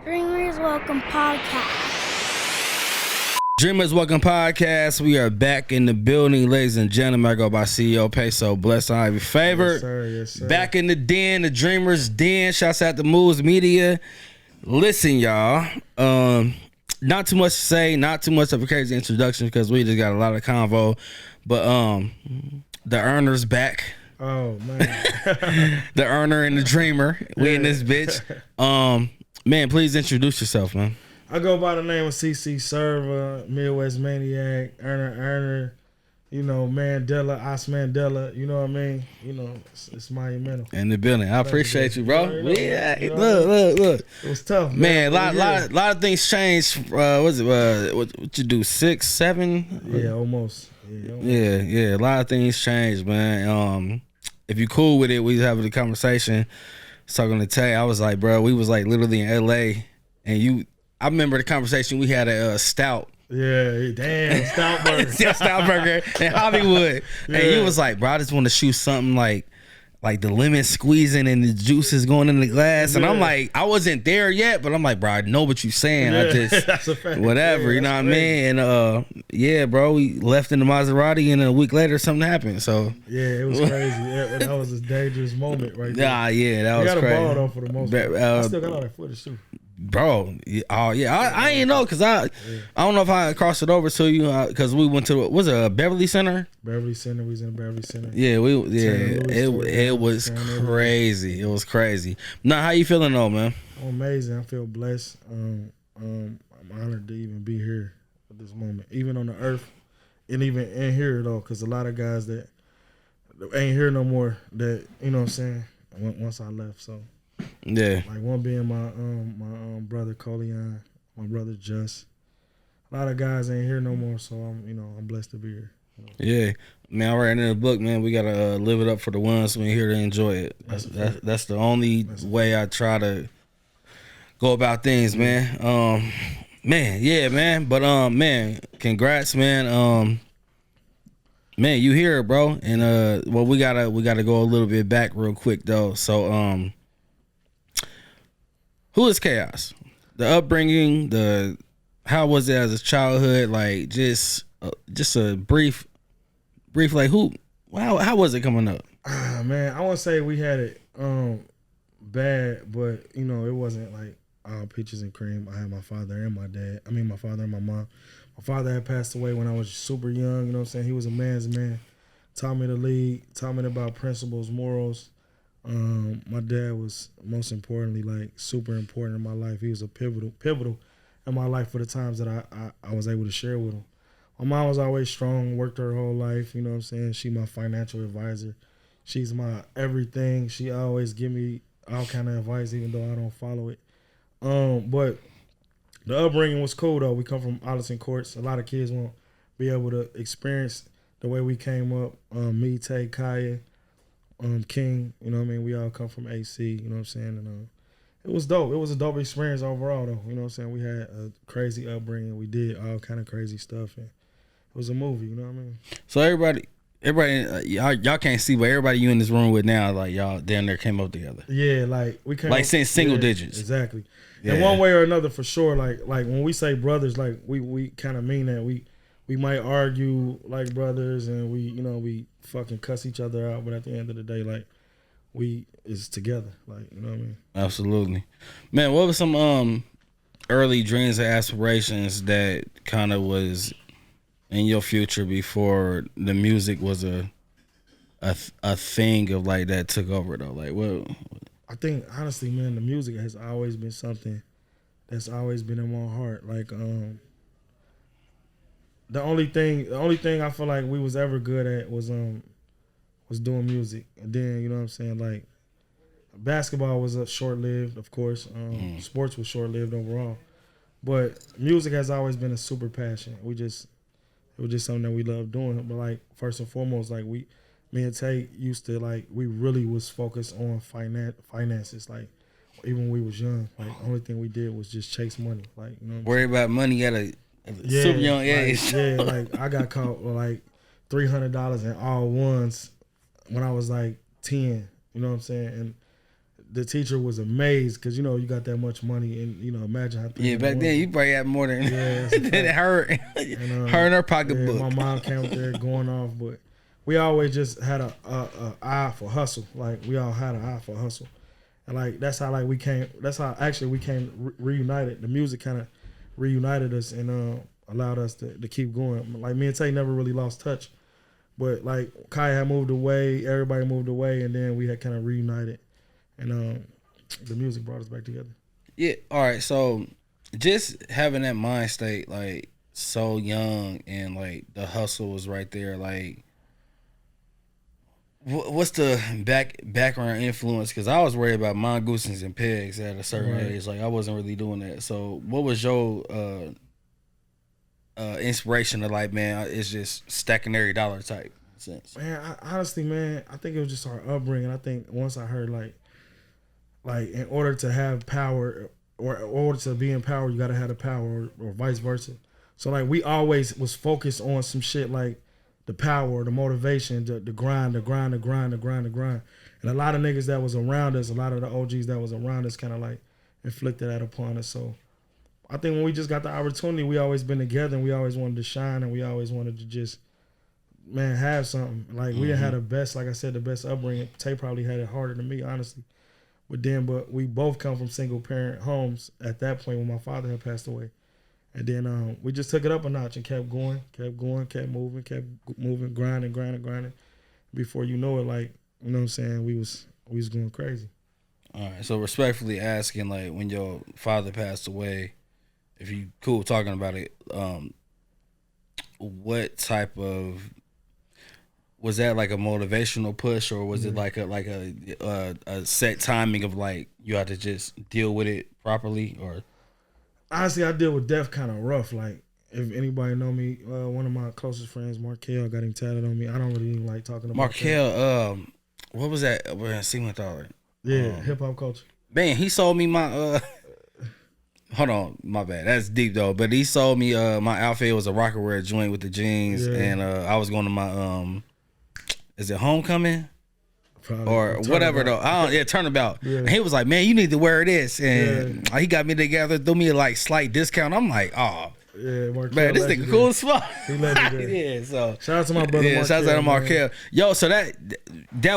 Dreamers Welcome Podcast. Dreamers Welcome Podcast. We are back in the building, ladies and gentlemen. I go by CEO PESO. Blessed and highly favored. Yes, sir. Yes, sir. Back in the den, the Dreamers Den. Shouts out to Moves Media. Listen, y'all. Not too much to say. Not too much of a crazy introduction because we just got a lot of convo. But the earner's back. Oh man. The earner and the dreamer. We in this bitch. Man, please introduce yourself, man. I go by the name of CCServa, Midwest Maniac, Earner, you know, Mandela, Os Mandela, you know what I mean? You know, it's monumental. In the building. I appreciate you, bro. Yeah, you know, look. It was tough, man. Lot of things changed. What you do? 6, 7? Yeah, almost. Yeah. A lot of things changed, man. If you cool with it, we was having a conversation. I was talking to Tay. I was like, bro, we was like literally in LA, and I remember the conversation we had at Stout. Yeah, damn, Stout Burger. Stout Burger in Hollywood. Yeah. And you was like, bro, I just want to shoot something like the lemon squeezing and the juice is going in the glass. And I'm like, I wasn't there yet, but I'm like, bro, I know what you're saying. Yeah, I just, that's a fact. whatever, you know what I mean? And yeah, bro, we left in the Maserati and a week later something happened. So yeah, it was crazy. That was a dangerous moment right there. Yeah, that was crazy. I got a ball though for the most part. I still got all that footage too. Bro, I ain't know because I don't know if I crossed it over to you because we went to Beverly Center. Beverly Center, we was in Beverly Center. Yeah, it was crazy. It was crazy. Now, how you feeling though, man? I'm amazing. I feel blessed. I'm honored to even be here at this moment, even on the earth, and even in here though, because a lot of guys that ain't here no more. That you know what I'm saying. Once I left, so. Yeah, like one being my brother Colion, my brother Just. A lot of guys ain't here no more, so I'm blessed to be here. Yeah, man. Right in the book, man. We gotta live it up for the ones who ain't here to enjoy it. That's the only way I try to go about things, man. Man, yeah, man. But man, congrats, man. Man, you here, bro? And well, we gotta go a little bit back real quick though. So who is Chaos? The upbringing, how was it as a childhood? Like just a brief like how was it coming up? Man, I won't say we had it bad, but it wasn't like all peaches and cream. I had my father and my dad. I mean my father and my mom. My father had passed away when I was super young, you know what I'm saying? He was a man's man. Taught me to lead, taught me about principles, morals. My dad was most importantly like super important in my life. He was a pivotal in my life for the times that I was able to share with him. My mom was always strong, worked her whole life, you know what I'm saying? She my financial advisor. She's my everything. She always give me all kind of advice even though I don't follow it. But the upbringing was cool though. We come from Allison Courts. A lot of kids won't be able to experience the way we came up. Me, Tay, Kaya, King, you know what I mean? We all come from AC, you know what I'm saying? And it was dope. It was a dope experience overall though, you know what I'm saying? We had a crazy upbringing. We did all kind of crazy stuff and it was a movie, you know what I mean? So everybody y'all can't see, but everybody you in this room with now, like y'all down there came up together. Yeah, like we came like up, since single digits. Exactly. Yeah. In one way or another for sure. Like when we say brothers, like we kind of mean that. We might argue like brothers and we fucking cuss each other out, but at the end of the day, like we is together. Like, you know what I mean? Absolutely. Man, what were some early dreams and aspirations that kind of was in your future before the music was a thing of like that took over though? Like what? I think honestly, man, the music has always been something that's always been in my heart. Like the only thing I feel like we was ever good at was doing music. And then, you know what I'm saying, like basketball was short-lived, of course. Sports was short-lived overall. But music has always been a super passion. It was just something that we loved doing. But like first and foremost, like me and Tate used to like we really was focused on finances. Like even when we was young, like the only thing we did was just chase money. Like, you know, worry about money at a super young age. Like I got caught with like $300 in all ones when I was like 10. You know what I'm saying? And the teacher was amazed because, you know, you got that much money and, you know, imagine how. Yeah, back then you probably had more than, than her in her pocketbook. Yeah, my mom came up there going off, but we always just had a eye for hustle. Like, we all had an eye for hustle. And, like, that's how, like, we came reunited. The music kind of reunited us and allowed us to keep going. Like, me and Tay never really lost touch. But, like, Kai had moved away, everybody moved away, and then we had kind of reunited. And the music brought us back together. Yeah, all right. So, just having that mind state, like, so young and, like, the hustle was right there, like, what's the background influence? Because I was worried about mongooses and pigs at a certain age. Like, I wasn't really doing that. So, what was your inspiration to, like, man, it's just stacking every dollar type sense? Man, honestly, man, I think it was just our upbringing. I think once I heard, like in order to have power or in order to be in power, you got to have the power or vice versa. So, like, we always was focused on some shit like the power, the motivation, the grind. And a lot of niggas that was around us, a lot of the OGs that was around us kind of, like, inflicted that upon us. So, I think when we just got the opportunity, we always been together and we always wanted to shine and we always wanted to just, man, have something. Like, we didn't have the best, like I said, the best upbringing. Tay probably had it harder than me, honestly. But we both come from single parent homes at that point when my father had passed away. And then we just took it up a notch and kept going, kept moving, grinding. Before you know it, like, you know what I'm saying, we was going crazy. All right, so respectfully asking, like, when your father passed away, if you cool talking about it, what type of, was that like a motivational push, or was it like a set timing of, like, you had to just deal with it properly? Or honestly, I deal with death kind of rough. Like, if anybody know me, one of my closest friends, Markel, got him tatted on me. I don't really even like talking about Markel. that. What was that? Siegenthaler. Yeah, hip hop culture. Man, he sold me my hold on, my bad. That's deep though. But he sold me my outfit. It was a rocker wear joint with the jeans, and I was going to my is it homecoming? Probably. Or whatever though. Turnabout. Yeah. And he was like, man, you need to wear this. And he got me together, threw me a, like, slight discount. I'm like, oh. Yeah, Markel, man, this nigga cool as fuck. He legendary. Yeah, so shout out to my brother Markel. Shout out to Markel. Man. Yo, so that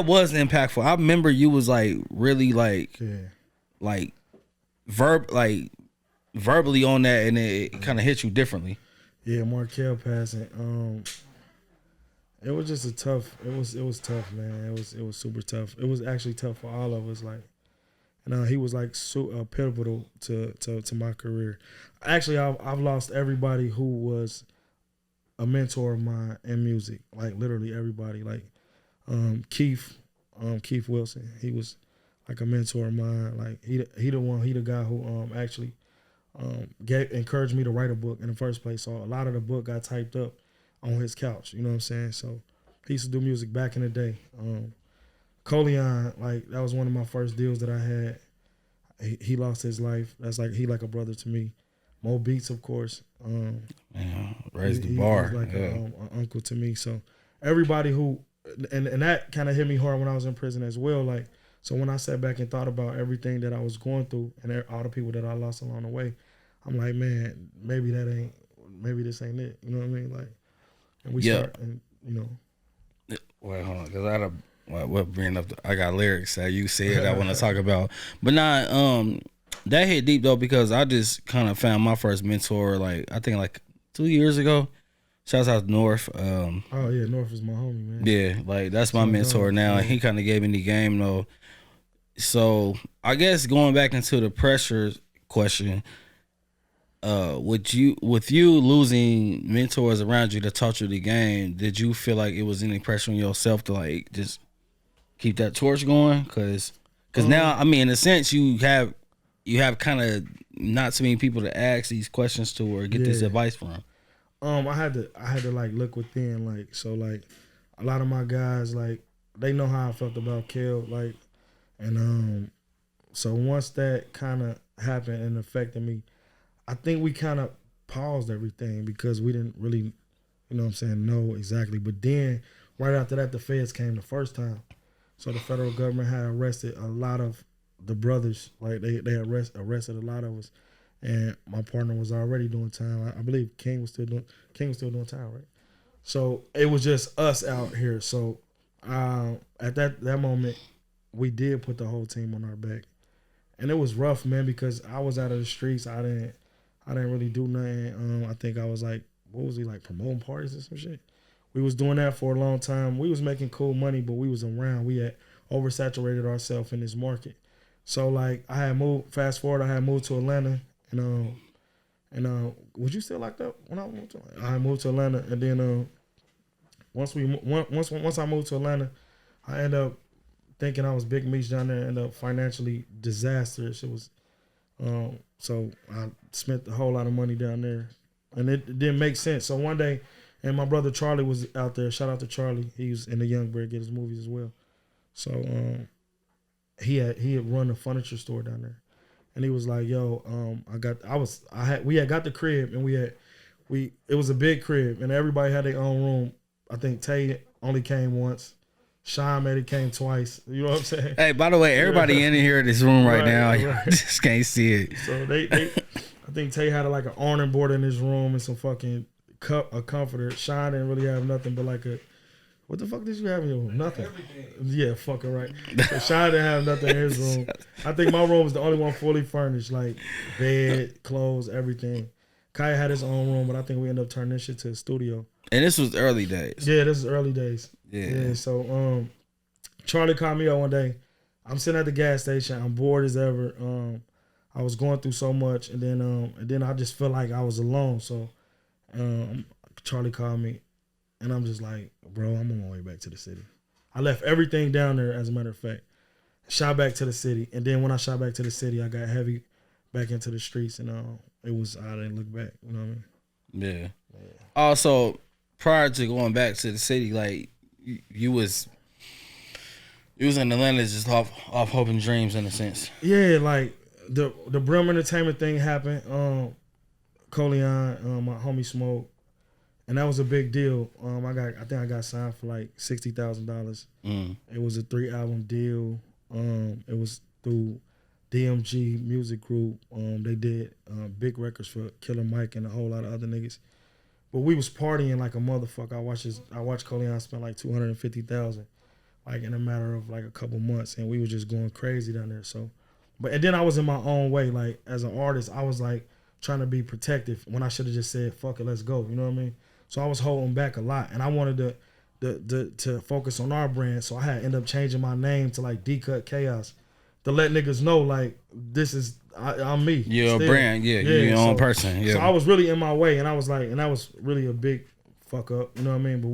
was impactful. I remember you was, like, really, like, like verbally on that, and it kind of hit you differently. Yeah, Markel passing. It was just a tough. It was tough, man. It was super tough. It was actually tough for all of us. Like, and he was, like, pivotal to my career. Actually, I've lost everybody who was a mentor of mine in music. Like, literally everybody. Like, Keith Wilson. He was, like, a mentor of mine. Like, he the guy who actually encouraged me to write a book in the first place. So a lot of the book got typed up on his couch, you know what I'm saying? So he used to do music back in the day. Coleon, like, that was one of my first deals that I had. He lost his life. That's like, he like a brother to me. Mo Beats, of course. Raised the bar. He was like an uncle to me. So everybody who, and that kind of hit me hard when I was in prison as well. Like, so when I sat back and thought about everything that I was going through and all the people that I lost along the way, I'm like, man, maybe this ain't it. You know what I mean? Like, and we start, and, you know. Well, hold on, because I had what bring up? I got lyrics that you said I want to talk about, but that hit deep though, because I just kind of found my first mentor, like, I think like 2 years ago. Shouts out to North. Oh yeah, North is my homie, man. Yeah, like, that's my mentor now, and he kind of gave me the game though. So I guess going back into the pressure question. With you losing mentors around you that taught you the game, did you feel like it was any pressure on yourself to, like, just keep that torch going? Cause now, I mean, in a sense, you have kind of not too many people to ask these questions to or get this advice from. I had to like look within, like, so, like, a lot of my guys, like, they know how I felt about Kel, like, and so once that kind of happened and affected me, I think we kind of paused everything because we didn't really, you know what I'm saying, know exactly. But then right after that, the feds came the first time. So the federal government had arrested a lot of the brothers, like they arrested a lot of us, and my partner was already doing time. I believe King was still doing time, right? So it was just us out here. So at that moment, we did put the whole team on our back, and it was rough, man, because I was out of the streets. I didn't really do nothing. I think I was like, what was he like, promoting parties or some shit? We was doing that for a long time. We was making cool money, but we was around. We had oversaturated ourselves in this market. So like I had moved. Fast forward, I had moved to Atlanta, and was you still locked up when I moved to Atlanta? I moved to Atlanta, and then once I moved to Atlanta, I ended up thinking I was Big Meech down there, ended up financially disastrous. It was so I spent a whole lot of money down there, and it didn't make sense. So one day, and my brother Charlie was out there. Shout out to Charlie. He was in the Young Bird, get his movies as well. So he had run a furniture store down there. And he was like, "Yo, we had got the crib, and it was a big crib, and everybody had their own room. I think Tay only came once, Sean maybe came twice. You know what I'm saying? Hey, by the way, everybody in here in this room right now, right. I just can't see it. So they I think Tay had like an awning board in his room and some fucking a comforter. Sean didn't really have nothing but like a. What the fuck did you have in your room? Nothing. Yeah, fucking right. So Sean didn't have nothing in his room. I think my room was the only one fully furnished, like bed, clothes, everything. Kaya had his own room, but I think we ended up turning this shit to a studio. And this was early days. Yeah, this is early days. Yeah. So Charlie called me up one day. I'm sitting at the gas station. I'm bored as ever. I was going through so much, and then I just felt like I was alone. So Charlie called me. And I'm just like, bro, I'm on my way back to the city. I left everything down there, as a matter of fact. Shot back to the city. And then when I shot back to the city, I got heavy back into the streets. And I didn't look back. You know what I mean? Yeah. Also, prior to going back to the city, like, you was in Atlanta just off hope and dreams, in a sense. Yeah, like, the Brim Entertainment thing happened. Coleon, my homie Smoke. And that was a big deal. I think I got signed for like $60,000. It was a 3-album deal. It was through DMG Music Group. They did big records for Killer Mike and a whole lot of other niggas. But we was partying like a motherfucker. I watched Coleon spend like $250,000, like in a matter of like a couple months, and we was just going crazy down there. So, and then I was in my own way. Like as an artist, I was like trying to be protective when I should have just said, "Fuck it, let's go." You know what I mean? So I was holding back a lot, and I wanted to focus on our brand. So I had to end up changing my name to like D-Cut Chaos to let niggas know like this is I'm me. You're a brand, you're your own person. Yeah. So I was really in my way, and I was like, and that was really a big fuck up. You know what I mean? But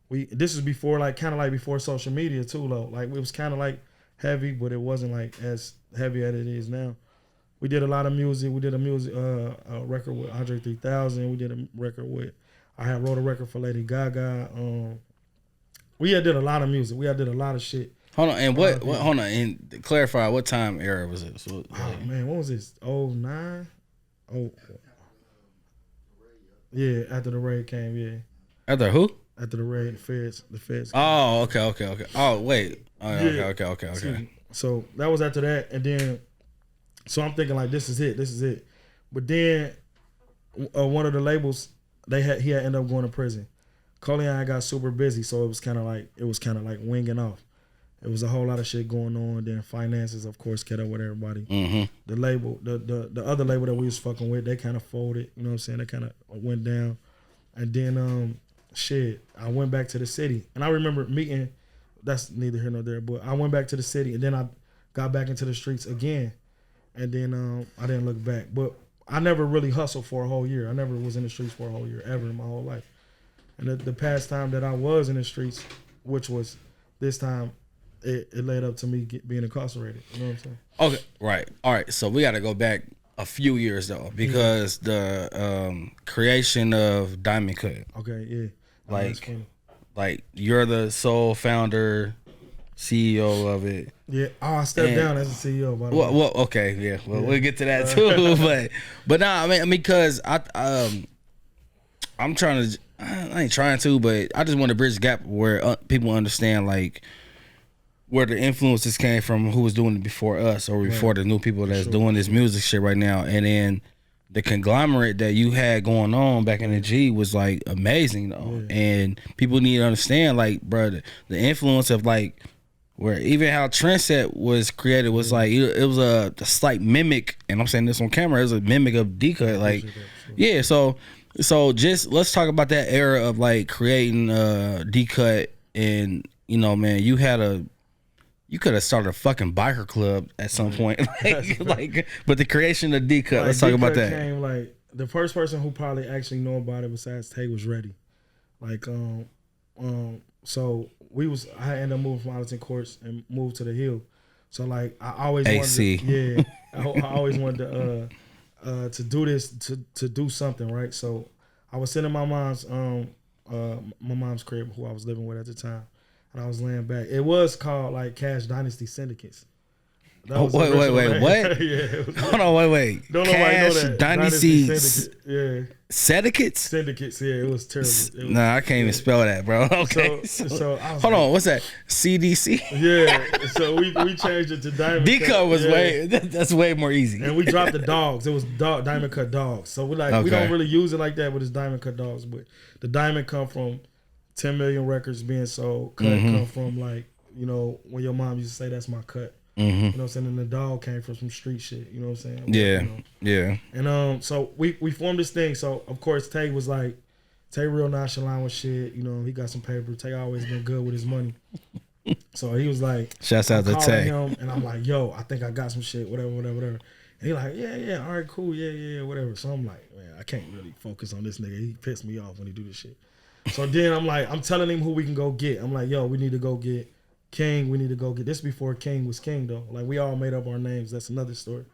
we this is before like kind of like before social media too, though. Like it was kind of like heavy, but it wasn't like as heavy as it is now. We did a lot of music. We did a record with Andre 3000. We did a record with. I wrote a record for Lady Gaga. We did a lot of music. We did a lot of shit. Hold on, and hold on, and clarify what time era was it? So, man, what was this? 09? Oh, yeah. After the raid came, yeah. After who? After the raid, the feds. Oh, okay. Oh, wait. Oh, yeah. Okay. So that was after that, and then, so I'm thinking like, this is it. But then, one of the labels. He had ended up going to prison. Coleon got super busy, so it was kind of like winging off. It was a whole lot of shit going on. Then finances, of course, kept up with everybody. Mm-hmm. The label, the other label that we was fucking with, they kind of folded. You know what I'm saying? They kind of went down. And then I went back to the city, and I remember meeting. That's neither here nor there, but I went back to the city, and then I got back into the streets again, and then I didn't look back, but. I never really hustled for a whole year. I never was in the streets for a whole year ever in my whole life. And the past time that I was in the streets, which was this time, it led up to me being incarcerated. You know what I'm saying? Okay, right. All right. So we got to go back a few years though, because the creation of Diamond Cut. Okay, yeah. Like you're the sole founder, CEO of it. Yeah, I stepped down as a CEO. By the way. Well, okay, yeah. Well, we'll get to that too. but nah, I mean, because I'm trying to. I ain't trying to, but I just want to bridge the gap where people understand like where the influences came from, who was doing it before us or before the new people that's doing this music shit right now, and then the conglomerate that you had going on back in the G was like amazing though, and people need to understand, like, bro, the influence of like where even how Trendset was created was like it was a slight mimic, and I'm saying this on camera, it was a mimic of D-Cut, like yeah. So just let's talk about that era of like creating D-Cut, and you know, man, you could have started a fucking biker club at some point, but the creation of D-Cut. Like, let's talk about that. Came, like, the first person who probably actually know about it besides Tay was Ready. Like, so I ended up moving from Arlington Courts and moved to the Hill. So like, I always wanted, I always wanted to do this, to do something, right? So I was sitting in my mom's crib, who I was living with at the time. And I was laying back. It was called like Cash Dynasty Syndicates. Wait, what? Yeah. Hold on, wait. Don't nobody know that. Dynasty Syndicates. Syndicates? Yeah, it was terrible. Nah, I can't even spell that, bro. Okay. So hold on, what's that? CDC? Yeah. So we changed it to Diamond D-Cut was that's way more easy. And we dropped the dogs. It was Diamond Cut Dogs. So we we don't really use it like that, but it's Diamond Cut Dogs. But the diamond come from 10 million records being sold. Cut come from, like, you know, when your mom used to say, that's my cut. You know what I'm saying? And the dog came from some street shit. You know what I'm saying? Yeah. You know? Yeah. And so we formed this thing. So of course Tay was like, Tay real nonchalant with shit. You know, he got some paper. Tay always been good with his money. So he was like, shouts out to Tay. Him, and I'm like, yo, I think I got some shit. Whatever. And he like, yeah, all right, cool, yeah, whatever. So I'm like, man, I can't really focus on this nigga. He pissed me off when he do this shit. So then I'm telling him who we can go get. I'm like, yo, we need to go get King. We need to go get this before King was King though. Like, we all made up our names. That's another story.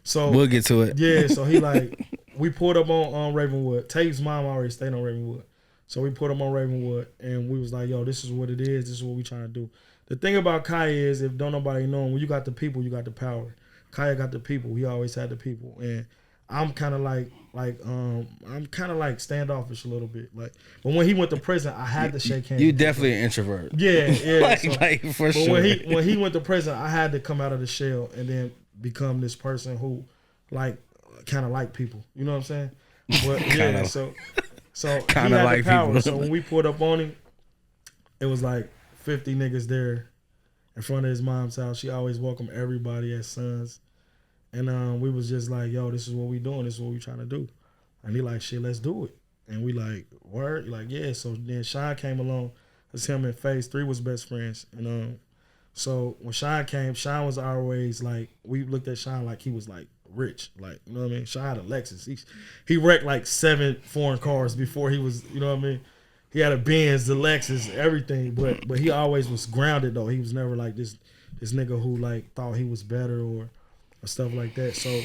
So we'll get to it. Yeah. So he like, we pulled up on Ravenwood. Tate's mom already stayed on Ravenwood. So we put him on Ravenwood, and we was like, yo, this is what it is. This is what we trying to do. The thing about Kaya is, if don't nobody know him, when you got the people, you got the power. Kaya got the people. He always had the people. And I'm kind of like standoffish a little bit. Like, but when he went to prison, I had to shake hands. You definitely an introvert. Yeah. like for sure. When he went to prison, I had to come out of the shell and then become this person who, like, kind of like people. You know what I'm saying? But yeah, so kind of like people. So when we pulled up on him, it was like 50 niggas there in front of his mom's house. She always welcomed everybody as sons. And we was just like, yo, this is what we doing. This is what we trying to do. And he like, shit, let's do it. And we like, word? Like, yeah. So then Sean came along. It's him and Phase 3 was best friends. And so when Sean came, Sean was always like, we looked at Sean like he was like rich. Like, you know what I mean? Sean had a Lexus. He wrecked like 7 foreign cars before he was, you know what I mean? He had a Benz, the Lexus, everything. But he always was grounded though. He was never like this nigga who like thought he was better or stuff like that. So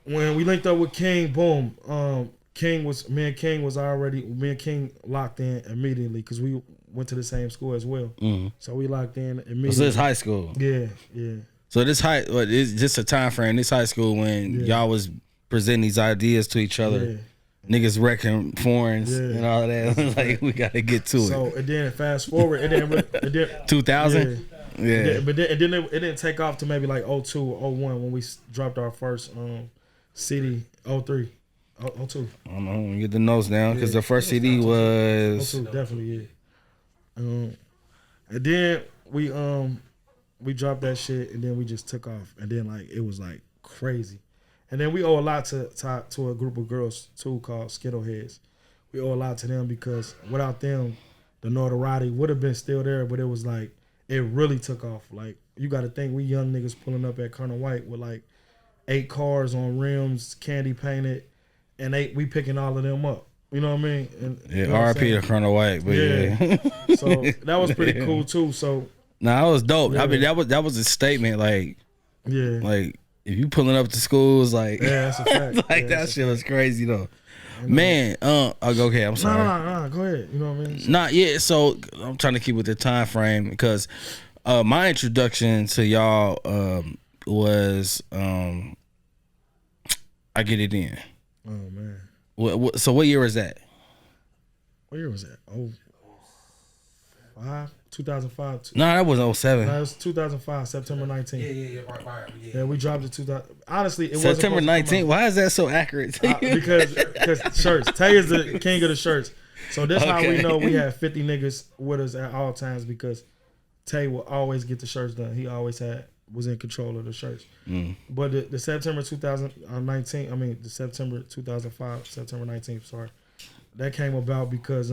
when we linked up with King, boom, me and King locked in immediately because we went to the same school as well. So we locked in immediately. So this high school. Yeah. So this it's just a time frame. This high school when y'all was presenting these ideas to each other. Niggas wrecking foreigns and all that. Like, we gotta get to it. So and then fast forward, it didn't 2000. Yeah. But then it didn't take off to maybe like 02 or 01 when we dropped our first CD. 03. 02. I don't know. Let me get the notes down because the first CD was 02, definitely, and then we dropped that shit, and then we just took off, and then like it was like crazy, and then we owe a lot to a group of girls too called Skittleheads. We owe a lot to them because without them, the notoriety would have been still there, but it was like it really took off. Like, you got to think, we young niggas pulling up at Colonel White with like 8 cars on rims, candy painted, and we picking all of them up. You know what I mean? And, yeah, R.I.P. to Colonel White, but yeah. So that was pretty cool too. So that was dope. Yeah. I mean, that was a statement. Like, like if you pulling up to schools, like, that's a fact. Like, that shit was crazy though. Man, okay, I'm sorry. No, go ahead. You know what I mean? Nah, yeah. So I'm trying to keep with the time frame because my introduction to y'all was I Get It In. Oh man. So what year was that? What year was that? Oh, 5. 2005. No, that was 07. No, it was 2005, September 19th. Yeah, right. Yeah, we dropped it 2000. Honestly, it September wasn't 19th. Why is that so accurate? because shirts. Tay is the king of the shirts. So that's how we Okay. know we had 50 niggas with us at all times because Tay will always get the shirts done. He always was in control of the shirts. But the September 2019, I mean the September 2005, September 19th, sorry, that came about because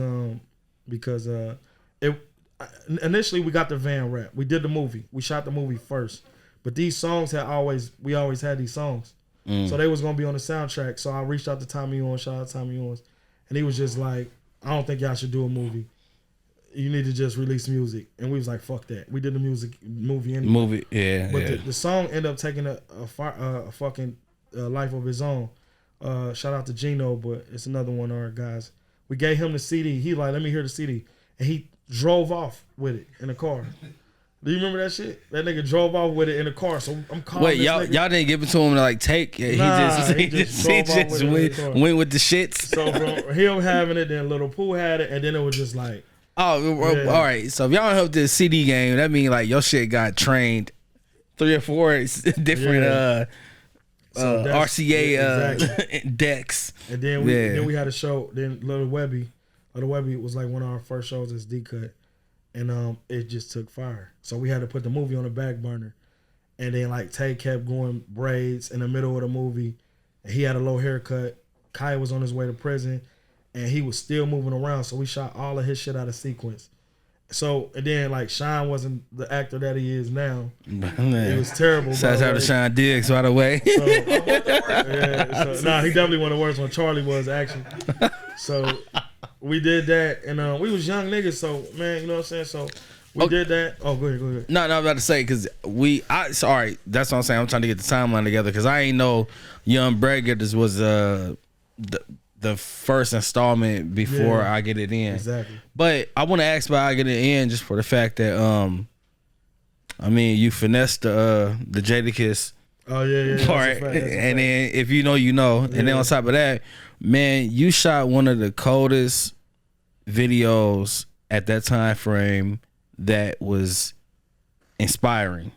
initially we got the van rap. We did the movie. We shot the movie first. But these songs we always had these songs. So they was gonna be on the soundtrack. So I reached out to Tommy Owens, shout out to Tommy Owens, and he was just like, I don't think y'all should do a movie. You need to just release music. And we was like, fuck that. We did the movie anyway. But the song ended up taking a fucking life of his own. Shout out to Gino, but it's another one of our guys. We gave him the CD. He like, let me hear the CD. And he drove off with it in the car. Do you remember that shit? That nigga drove off with it in the car. So I'm calling. Wait, y'all didn't give it to him to like take? He just went with the shits. So from him having it, then Little Pooh had it, and then it was just like, all right. So if y'all helped this CD game, that means like your shit got trained 3 or 4 different RCA decks. And then we had a show. Then Little Webby was like one of our first shows as D-Cut. And it just took fire. So we had to put the movie on the back burner. And then like Tay kept going braids in the middle of the movie. And he had a low haircut. Kai was on his way to prison. And he was still moving around. So we shot all of his shit out of sequence. So, and then like Sean wasn't the actor that he is now. It was terrible. Shout out to Sean Diggs, by the way. So, he definitely one of the worst when Charlie was actually. So we did that, and we was young niggas, so man, you know what I'm saying? So we did that. Oh, go ahead. No, I was about to say, because sorry, that's what I'm saying. I'm trying to get the timeline together, because I ain't know Young Breadgetters was the first installment before I Get It In. Exactly. But I want to ask about I Get It In just for the fact that, I mean, you finessed the Jadakiss part, and then if you know, you know. And then on top of that, man, you shot one of the coldest videos at that time frame that was inspiring.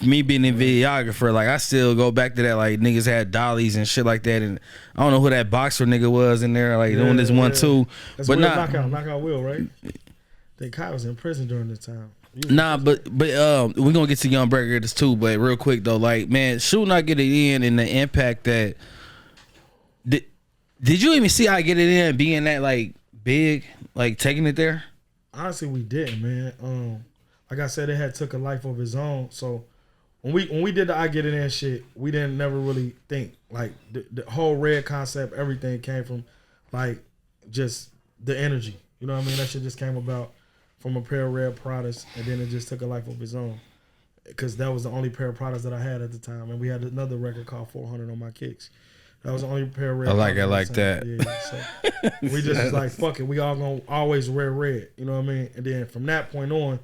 Me being a videographer, like I still go back to that, like niggas had dollies and shit like that, and I don't know who that boxer nigga was in there, like doing this 1-2. That's but knockout Will, right? I think Kai was in prison during the time. But we're gonna get to Young Breadgetters too. But real quick though, like man, shooting I Get It In and the impact that did you even see I Get It In being that like big, like taking it there? Honestly, we didn't, man. Like I said, it had took a life of its own. So when we did the I Get It In shit, we didn't never really think like the whole Red concept. Everything came from like just the energy. You know what I mean? That shit just came about from a pair of Red products, and then it just took a life of its own. Because that was the only pair of products that I had at the time, and we had another record called 400 on my kicks. That was the only pair of Red. I like that. Yeah, so we just was like, fuck it, we all gonna always wear red. You know what I mean? And then from that point on,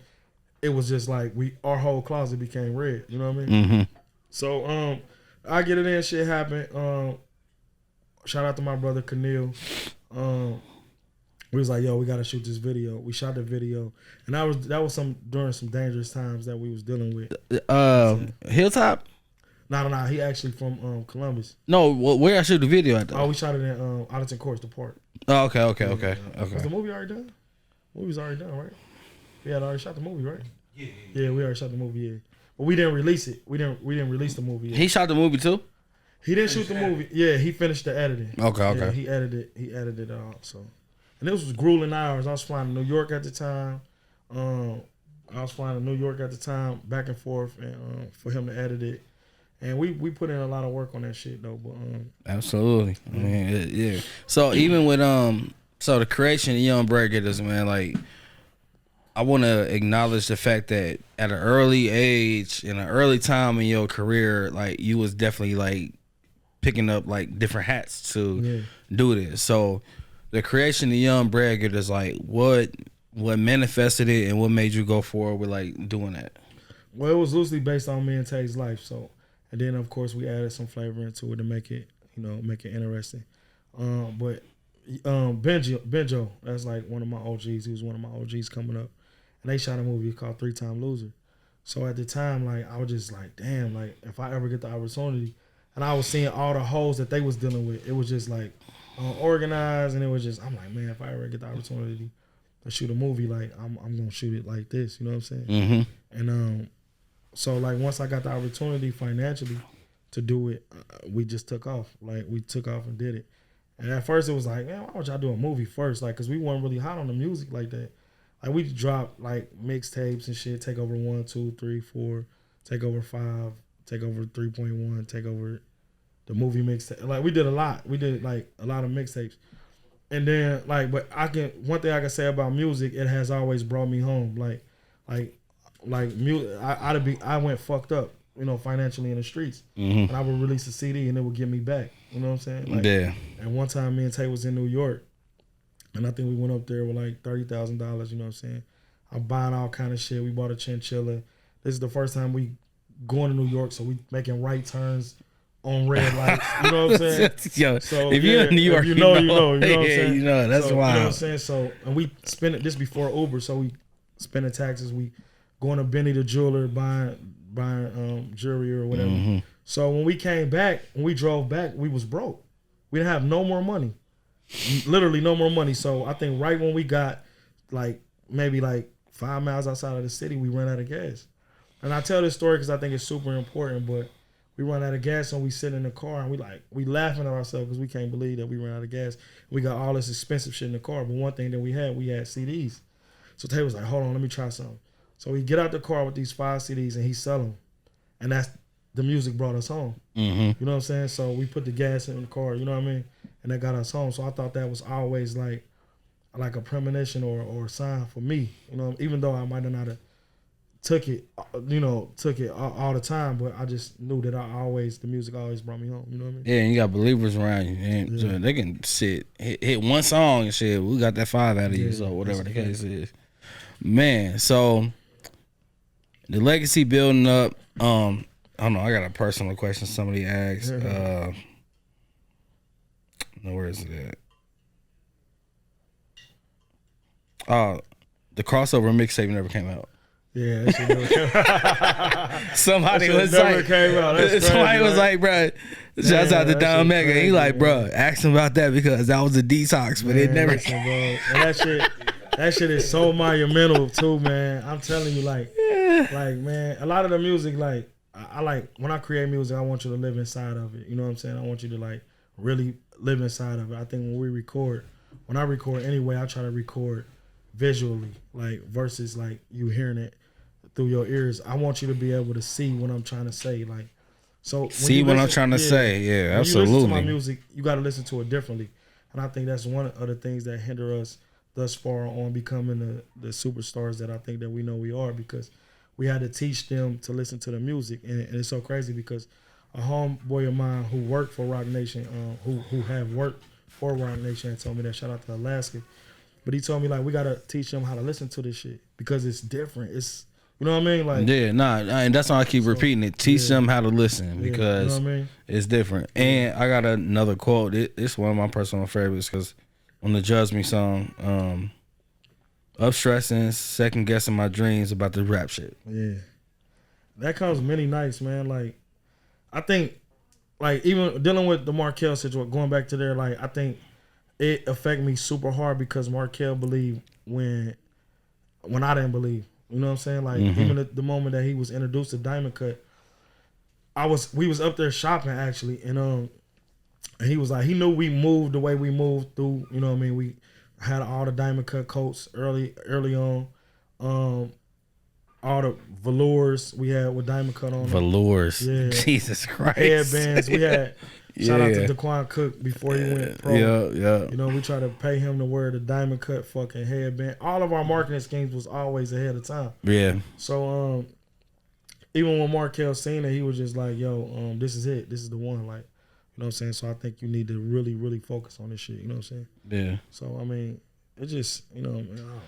it was just like our whole closet became red. You know what I mean? Mm-hmm. So I Get It In shit happened. Shout out to my brother Keneal. We was like, yo, we gotta shoot this video. We shot the video, and that was during some dangerous times that we was dealing with. Hilltop? No. He actually from Columbus. No, where I shoot the video at though? Oh, we shot it in Arlington Courts, the park. Oh, okay. Was the movie already done? The movie was already done, right? We had already shot the movie, right? Yeah, we already shot the movie. Yeah, but we didn't release it. We didn't release the movie yet. He shot the movie too? He didn't shoot the movie. Yeah, he finished the editing. Okay. Yeah, he edited it all. So, and this was grueling hours. I was flying to New York at the time. Back and forth, and for him to edit it. And we put in a lot of work on that shit though. But absolutely. I mean, yeah. So even with so the creation of Young Breadgetters, man, like I want to acknowledge the fact that at an early age, in an early time in your career, like you was definitely like picking up like different hats to do this. So the creation of Young Breadgetters, like what manifested it and what made you go forward with like doing that? Well, it was loosely based on me and Tay's life. So, and then of course we added some flavor into it to make it interesting. But Benjo, that's like one of my OGs. He was one of my OGs coming up. and they shot a movie called 3 Time Loser. So at the time, like, I was just like, damn, like, if I ever get the opportunity, and I was seeing all the hoes that they was dealing with, it was just like organized, and it was just, I'm like, man, if I ever get the opportunity to shoot a movie, like, I'm gonna shoot it like this, you know what I'm saying? Mm-hmm. And so like once I got the opportunity financially to do it, we just took off. Like, we took off and did it. And at first it was like, man, why would y'all do a movie first? Like, cause we weren't really hot on the music like that. Like, we dropped like mixtapes and shit, Take Over 1, 2, 3, 4, Take Over 5, Take Over 3.1, Take Over the movie mixtape. Like, we did a lot. We did like a lot of mixtapes. And then like, but one thing I can say about music, it has always brought me home. Like music, I went fucked up, you know, financially in the streets. Mm-hmm. And I would release a CD and it would get me back. You know what I'm saying? Like, yeah. And one time me and Tay was in New York, and I think we went up there with like $30,000, you know what I'm saying? I'm buying all kind of shit. We bought a chinchilla. This is the first time we going to New York, so we making right turns on red lights. You know what I'm saying? Yo, so if you're in New York, you know. You know what I'm yeah, saying? you know, that's so, wild. You know what I'm saying? So, and we spend it this before Uber, so we spending taxes. We going to Benny the jeweler, buying jewelry or whatever. Mm-hmm. So when we came back, when we drove back, we was broke. We didn't have no more money. Literally no more money. So I think right when we got like maybe like 5 miles outside of the city, we ran out of gas. And I tell this story because I think it's super important, but we run out of gas and we sit in the car and we laughing at ourselves because we can't believe that we ran out of gas. We got all this expensive shit in the car. But one thing that we had CDs. So Tay was like, hold on, let me try something. So we get out the car with these 5 CDs and he sell them. And that's the music brought us home. Mm-hmm. You know what I'm saying? So we put the gas in the car, you know what I mean? And that got us home. So I thought that was always like a premonition or a sign for me. You know, even though I might not have took it all the time, but I just knew that the music always brought me home. You know what I mean? Yeah, and you got believers around you, and so they can hit one song and shit. We got that 5 out of you, so whatever the case is. Man, so the legacy building up. I don't know. I got a personal question somebody asked. Where is it at? The crossover mixtape never came out. Yeah, that shit never came out. Somebody was like, bro, shouts out to Don Mega. He like, bro, ask him about that because that was a detox, but it never came out. And that shit is so monumental too, man. I'm telling you, like, man, a lot of the music, like, I like, when I create music, I want you to live inside of it. You know what I'm saying? I want you to, like, really live inside of it. I think when I record anyway, I try to record visually, like, versus, like, you hearing it through your ears. I want you to be able to see what I'm trying to say. Like, so see what I'm trying to say. Yeah, absolutely. When you listen to my music, you got to listen to it differently. And I think that's one of the things that hinder us thus far on becoming the superstars that I think that we know we are, because we had to teach them to listen to the music. And it's so crazy because a homeboy of mine who worked for Rock Nation, who have worked for Rock Nation, and told me that, shout out to Alaska. But he told me, like, we got to teach them how to listen to this shit because it's different. It's, you know what I mean? Like, yeah, and that's why I keep repeating it. Teach them how to listen because you know what I mean? It's different. And I got another quote. It's one of my personal favorites because on the Judge Me song, up stressing, second guessing my dreams about the rap shit. Yeah. That comes many nights, man. Like, I think, like, even dealing with the Markel situation, going back to there, like, I think it affected me super hard because Markel believed when I didn't believe. You know what I'm saying? Like, even at the moment that he was introduced to Diamond Cut, we was up there shopping actually, and he was like, he knew we moved the way we moved through. You know what I mean? We had all the Diamond Cut coats early on, all the velours we had with Diamond Cut on. Velours, yeah. Jesus Christ. Headbands we had. Shout out to Daquan Cook before he went pro. Yeah. You know, we try to pay him to wear the Diamond Cut fucking headband. All of our marketing schemes was always ahead of time. Yeah. So even when Markel seen it, he was just like, yo, this is it. This is the one. Like, you know what I'm saying? So I think you need to really, really focus on this shit. You know what I'm saying? Yeah. So I mean, it just, you know, I don't know, man.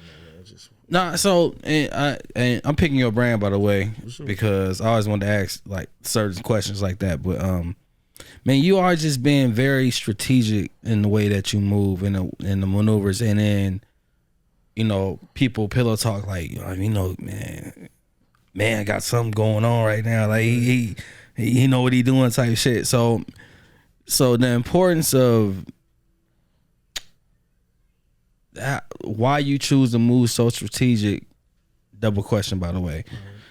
It just so and I'm picking your brand, by the way, because I always wanted to ask like certain questions like that. But man, you are just being very strategic in the way that you move and in the maneuvers, and then people pillow talk like, man got something going on right now. Like he know what he doing type shit. So the importance of that, why you choose to move so strategic, double question by the way.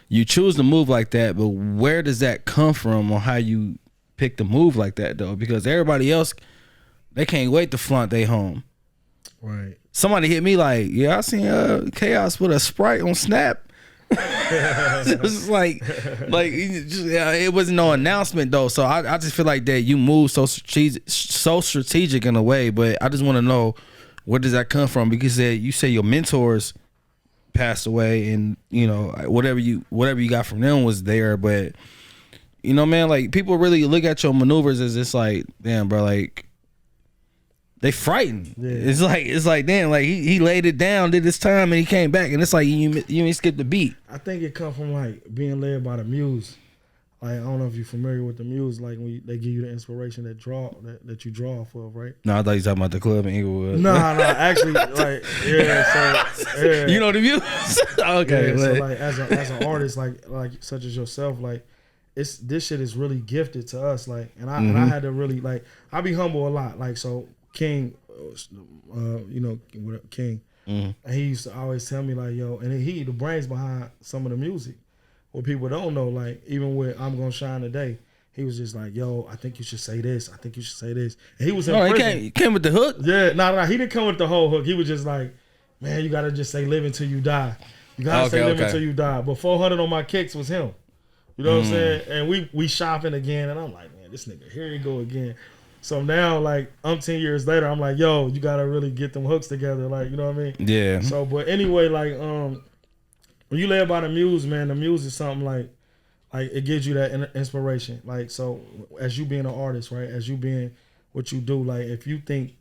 You choose to move like that, but where does that come from on how you pick to move like that though? Because everybody else, they can't wait to flaunt they home. Right. Somebody hit me like, I seen Chaos with a Sprite on Snap. It was it wasn't no announcement though. So I just feel like that you move so strategic in a way, but I just want to know, where does that come from? Because you say your mentors passed away, and whatever you got from them was there, but man, like people really look at your maneuvers as it's like, damn, bro, like they frightened. Yeah. It's like damn, like he laid it down, did his time, and he came back, and it's like you ain't skipped the beat. I think it come from like being led by the muse. Like, I don't know if you're familiar with the muse, like when they give you the inspiration that you draw off of, right? No, I thought you were talking about the club in Inglewood. No, actually, like, yeah, so, yeah. You know the muse? Okay. Yeah, so, like, as an artist, like such as yourself, like, this shit is really gifted to us, like, and I had to really, like, I be humble a lot, like, so King, King, and he used to always tell me, like, yo, and he the brains behind some of the music. What people don't know, like, even with I'm Gonna Shine Today, he was just like, yo, I think you should say this. I think you should say this. And he was in prison. He came with the hook? Yeah, no, he didn't come with the whole hook. He was just like, man, you got to just say live until you die. You got to say live until you die. But 400 on my kicks was him. You know what I'm saying? And we shopping again, and I'm like, man, this nigga, here he go again. So now, like, 10 years later, I'm like, yo, you got to really get them hooks together. Like, you know what I mean? Yeah. So, but anyway, like, when you led by the muse, man, the muse is something like it gives you that inspiration. Like, so as you being an artist, right, as you being what you do, like, if you think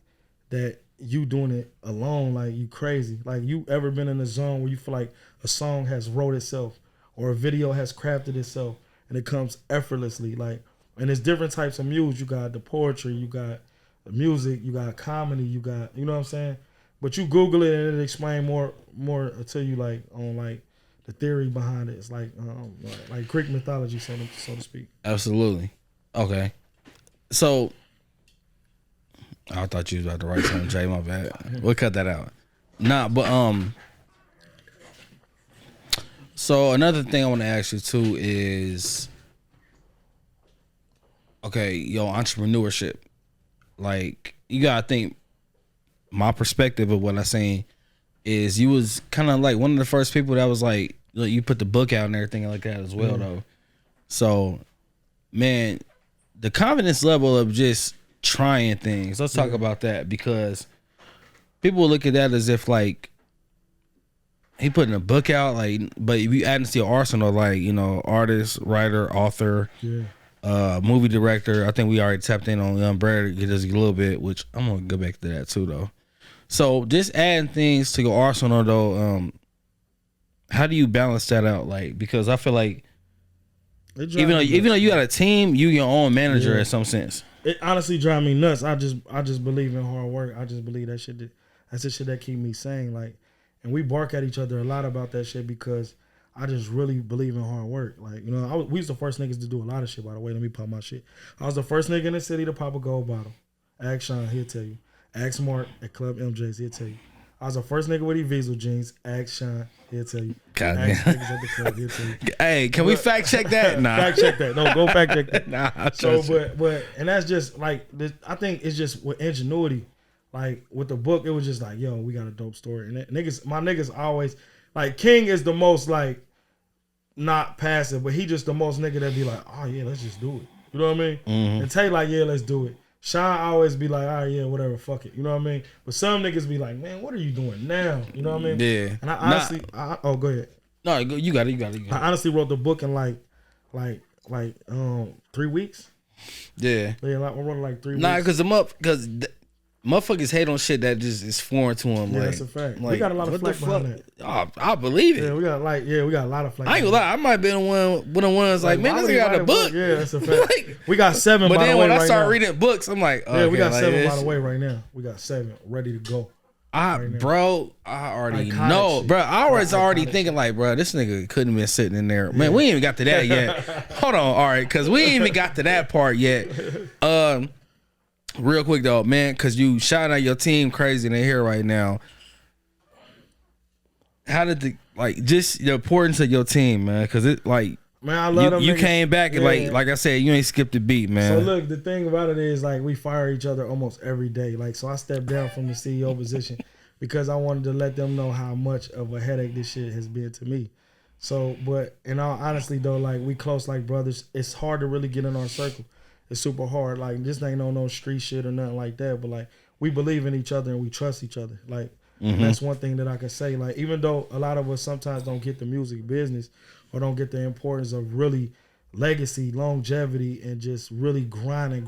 that you doing it alone, like, you crazy. Like, you ever been in a zone where you feel like a song has wrote itself or a video has crafted itself and it comes effortlessly, like, and there's different types of muse. You got the poetry, you got the music, you got comedy, you got, you know what I'm saying? But you Google it and it'll explain more to you, like, on, like, the theory behind it. It's like Greek mythology, so to speak. Absolutely. Okay. So, I thought you was about to write something, Jay. My bad. We'll cut that out. Nah, but so another thing I want to ask you too is, okay, entrepreneurship. Like, you gotta think. My perspective of what I seen is you was kind of like one of the first people that was like, you put the book out and everything like that as well, though. So, man, the confidence level of just trying things. Let's talk about that, because people look at that as if, like, he putting a book out, like, but if you add into your arsenal, like, artist, writer, author, movie director. I think we already tapped in on Umbrella just a little bit, which I'm gonna go back to that too, though. So just adding things to your arsenal, though, how do you balance that out? Like, because I feel like even though you got a team, you your own manager in some sense. It honestly drives me nuts. I just believe in hard work. I just believe that's the shit that keep me sane. Like, and we bark at each other a lot about that shit because I just really believe in hard work. Like, we was the first niggas to do a lot of shit, by the way. Let me pop my shit. I was the first nigga in the city to pop a gold bottle. Ask Sean, he'll tell you. Ask Mark at Club MJ's, he'll tell you. I was the first nigga with Eviso jeans. Ask Sean, he'll tell you. God ask niggas at the club, he'll tell you. Hey, can we fact check that? Nah. Fact check that. No, go fact check that. Nah. So, but and that's just like, I think it's just with ingenuity. Like, with the book, it was just like, yo, we got a dope story. And my niggas always, like, King is the most, like, not passive, but he just the most nigga that be like, oh yeah, let's just do it. You know what I mean? Mm-hmm. And Tay like, yeah, let's do it. Sean always be like, all right, yeah, whatever, fuck it. You know what I mean? But some niggas be like, man, what are you doing now? You know what I mean? Yeah. And I honestly, go ahead. No, you got it. I honestly wrote the book in like 3 weeks. Yeah. Yeah, I wrote it like 3 weeks. Nah, because motherfuckers hate on shit that just is foreign to them. Yeah, like, that's a fact. Like, we got a lot of flack behind that. Oh, I believe it. Yeah, we got a lot of flack. I ain't gonna lie, I might have been one of the ones like, man, this nigga got a book. Yeah, that's a fact. Like, we got 7. But by then the way, when I right start now. reading books, I'm like, yeah, we got 7 by the way right now. We got 7 ready to go. Bro, I already Iconic know, shit. bro. I was already Iconic thinking shit. like, bro, this nigga couldn't been sitting in there. Man, we ain't even got to that yet. Hold on, all right, because we ain't even got to that part yet. Real quick though, man, because you shouting at your team crazy and they here right now. How did just the importance of your team, man? Because it like. Man, I love them. You niggas. came back and like I said, you ain't skipped a beat, man. So look, the thing about it is like we fire each other almost every day. Like so, I stepped down from the CEO position because I wanted to let them know how much of a headache this shit has been to me. So, but in all honesty though, like we close like brothers. It's hard to really get in our circle. It's super hard. Like this ain't no street shit or nothing like that. But like we believe in each other and we trust each other. Like and that's one thing that I can say. Like even though a lot of us sometimes don't get the music business. Or don't get the importance of really legacy, longevity, and just really grinding.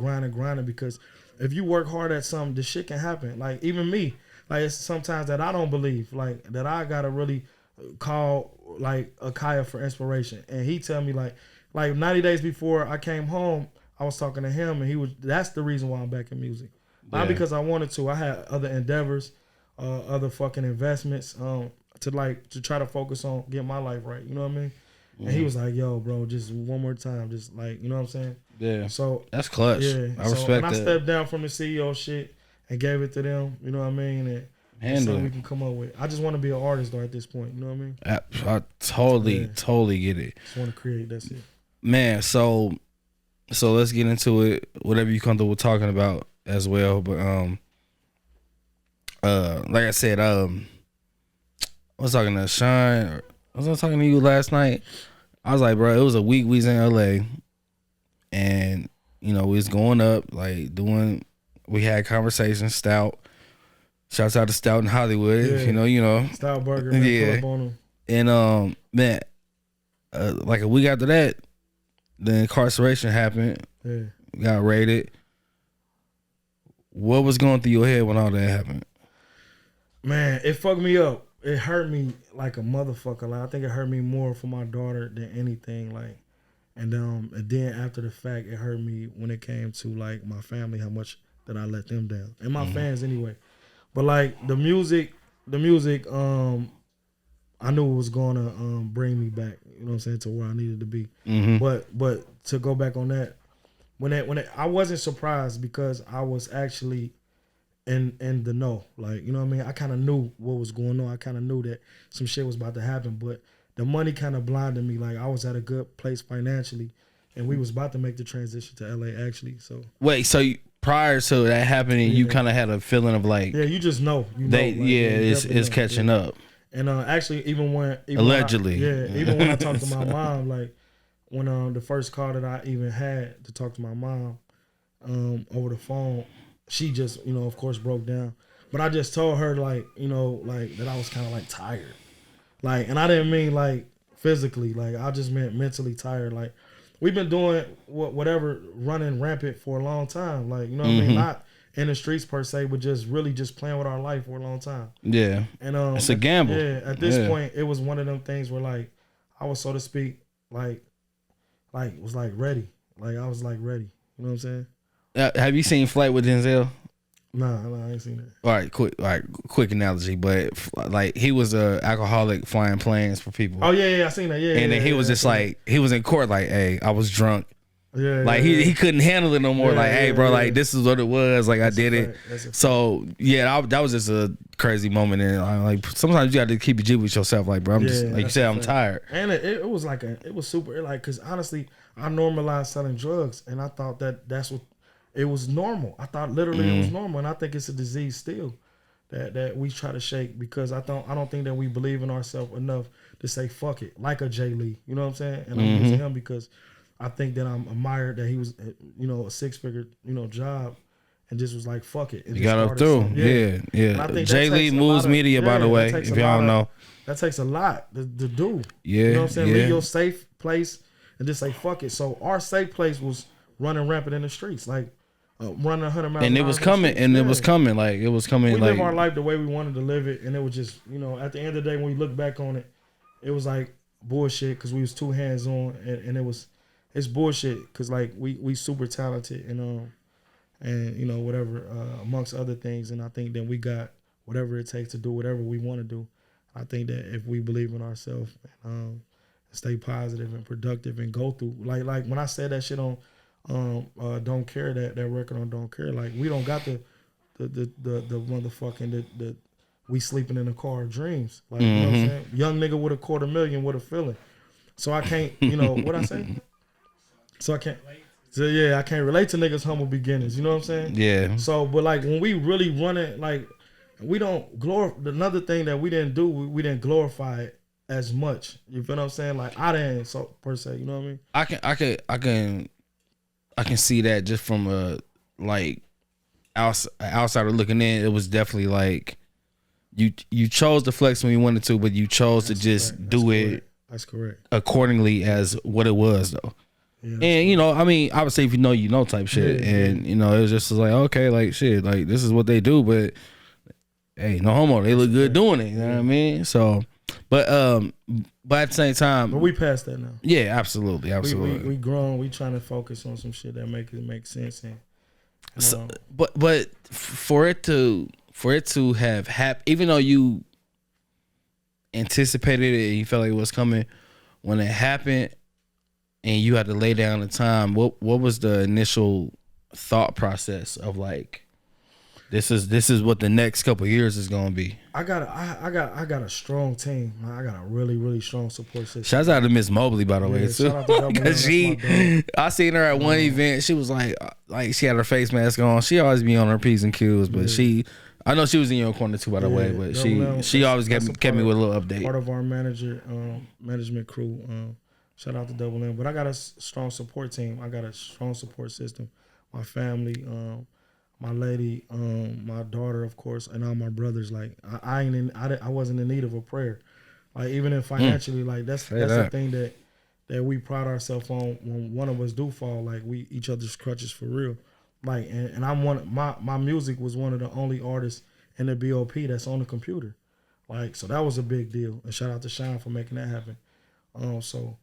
Because if you work hard at something, this shit can happen. Like even me, like it's sometimes that I don't believe, like that I gotta really call like Akaya for inspiration, and he tell me like 90 days before I came home, I was talking to him, and that's the reason why I'm back in music, not because I wanted to. I had other endeavors, other fucking investments, to try to focus on getting my life right. You know what I mean? And he was like, yo, bro, just one more time. Just like, you know what I'm saying? Yeah. So that's clutch. Yeah. I respect that. And I stepped down from the CEO shit and gave it to them. You know what I mean? And something we can come up with. I just want to be an artist though at this point. You know what I mean? I totally get it. Just want to create. That's it. Man, so let's get into it. Whatever you comfortable talking about as well. But like I said, I was talking to Sean. I was talking to you last night. I was like, bro, it was a week we was in LA, and we was going up, like we had conversations. Stout, shouts out to Stout in Hollywood. Yeah. You know, Stout Burger, man, yeah. pull up on And man, like a week after that, the incarceration happened. Yeah. Got raided. What was going through your head when all that happened? Man, it fucked me up. It hurt me like a motherfucker. Like I think it hurt me more for my daughter than anything. Like, and then after the fact, it hurt me when it came to like my family, how much that I let them down, and my fans anyway. But like the music, I knew it was gonna bring me back. You know what I'm saying, to where I needed to be. But to go back on that, I wasn't surprised because I was actually in the know. Like, you know what I mean? I kind of knew what was going on. I kind of knew that some shit was about to happen, but the money kind of blinded me. Like, I was at a good place financially, and we was about to make the transition to LA actually. So wait, so prior to that happening, you kind of had a feeling of like, yeah, you just know, it's catching up. And actually, even allegedly, even when I talked to my mom, like when the first call that I even had to talk to my mom over the phone, she just, of course broke down. But I just told her like that I was kind of like tired. Like, and I didn't mean like physically, like I just meant mentally tired. Like we've been doing whatever, running rampant for a long time. Like, you know what I mean? Not in the streets per se, but just really just playing with our life for a long time. Yeah. And it's a gamble. Yeah. At this point, it was one of them things where like I was, so to speak, like was like ready. Like I was like ready. You know what I'm saying? Have you seen Flight with Denzel? Nah, I ain't seen that. All right, quick analogy, but like he was a alcoholic flying planes for people. Oh yeah, I seen that. Yeah, and then he was just like, he was in court like, hey, I was drunk. Yeah, like he couldn't handle it no more. Like, hey, bro, like this is what it was. Like I did it. So yeah, that was just a crazy moment. And like sometimes you got to keep it G with yourself. Like, bro, I'm just like you said, I'm tired. And it was like it was super. Like, cause honestly, I normalized selling drugs, and I thought that's what. It was normal. I thought literally it was normal, and I think it's a disease still that we try to shake, because I don't think that we believe in ourselves enough to say fuck it, like a Jay Lee. You know what I'm saying? And I'm using him because I think that I'm admired that he was, a 6-figure, job, and just was like fuck it. You got up through, yeah. Jay Lee moves media, by the way, if y'all don't know. That takes a lot to do. Yeah, you know what I'm saying? Leave your safe place and just say fuck it. So our safe place was running rampant in the streets, like. Running 100 miles, and it was coming, and it was coming. Like it was coming. We like live our life the way we wanted to live it, and it was just, at the end of the day, when we look back on it, it was like bullshit because we was too hands on, and it's bullshit because like we super talented and whatever amongst other things, and I think that we got whatever it takes to do whatever we want to do. I think that if we believe in ourselves, stay positive and productive and go through like when I said that shit on Don't Care, that record on Don't Care, like we don't got the motherfucking the we sleeping in a car of dreams. Like you know what I'm saying? Young nigga with $250,000 with a feeling. So I can't, what I say? So I can't. So yeah, I can't relate to niggas' humble beginnings. You know what I'm saying? Yeah. So, but like when we really run it, like we don't glorify. Another thing that we didn't do, we didn't glorify it as much. You feel what I'm saying? Like I didn't, so per se. You know what I mean? I can see that just from a like outsider looking in. It was definitely like you chose to flex when you wanted to, but you chose to just do it. That's correct. Accordingly as what it was though. Yeah, and I mean, I would say if you know type shit, and it was just like okay, like shit, like this is what they do, but hey, no homo, they look good doing it. You know what I mean? So, but at the same time, but we passed that now. Yeah, absolutely. We grown. We trying to focus on some shit that make sense. And so, but for it to have happened, even though you anticipated it and you felt like it was coming, when it happened and you had to lay down the time, what was the initial thought process of like, this is what the next couple of years is gonna be? I got a strong team. I got a really, really strong support system. Shouts out to Miss Mobley, by the way, too. Cause I seen her at one event. She was like she had her face mask on. She always be on her P's and Q's, but I know she was in your corner too, by the way. But she always kept me with a little update. Part of our management crew. Shout out to Double M. But I got a strong support team. I got a strong support system. My family, my lady, my daughter, of course, and all my brothers. Like I wasn't in need of a prayer. Like even if financially, like that's the thing that we pride ourselves on. When one of us do fall, like we each other's crutches for real. Like and I'm my music was one of the only artists in the BOP that's on the computer. Like so that was a big deal. And shout out to Sean for making that happen. So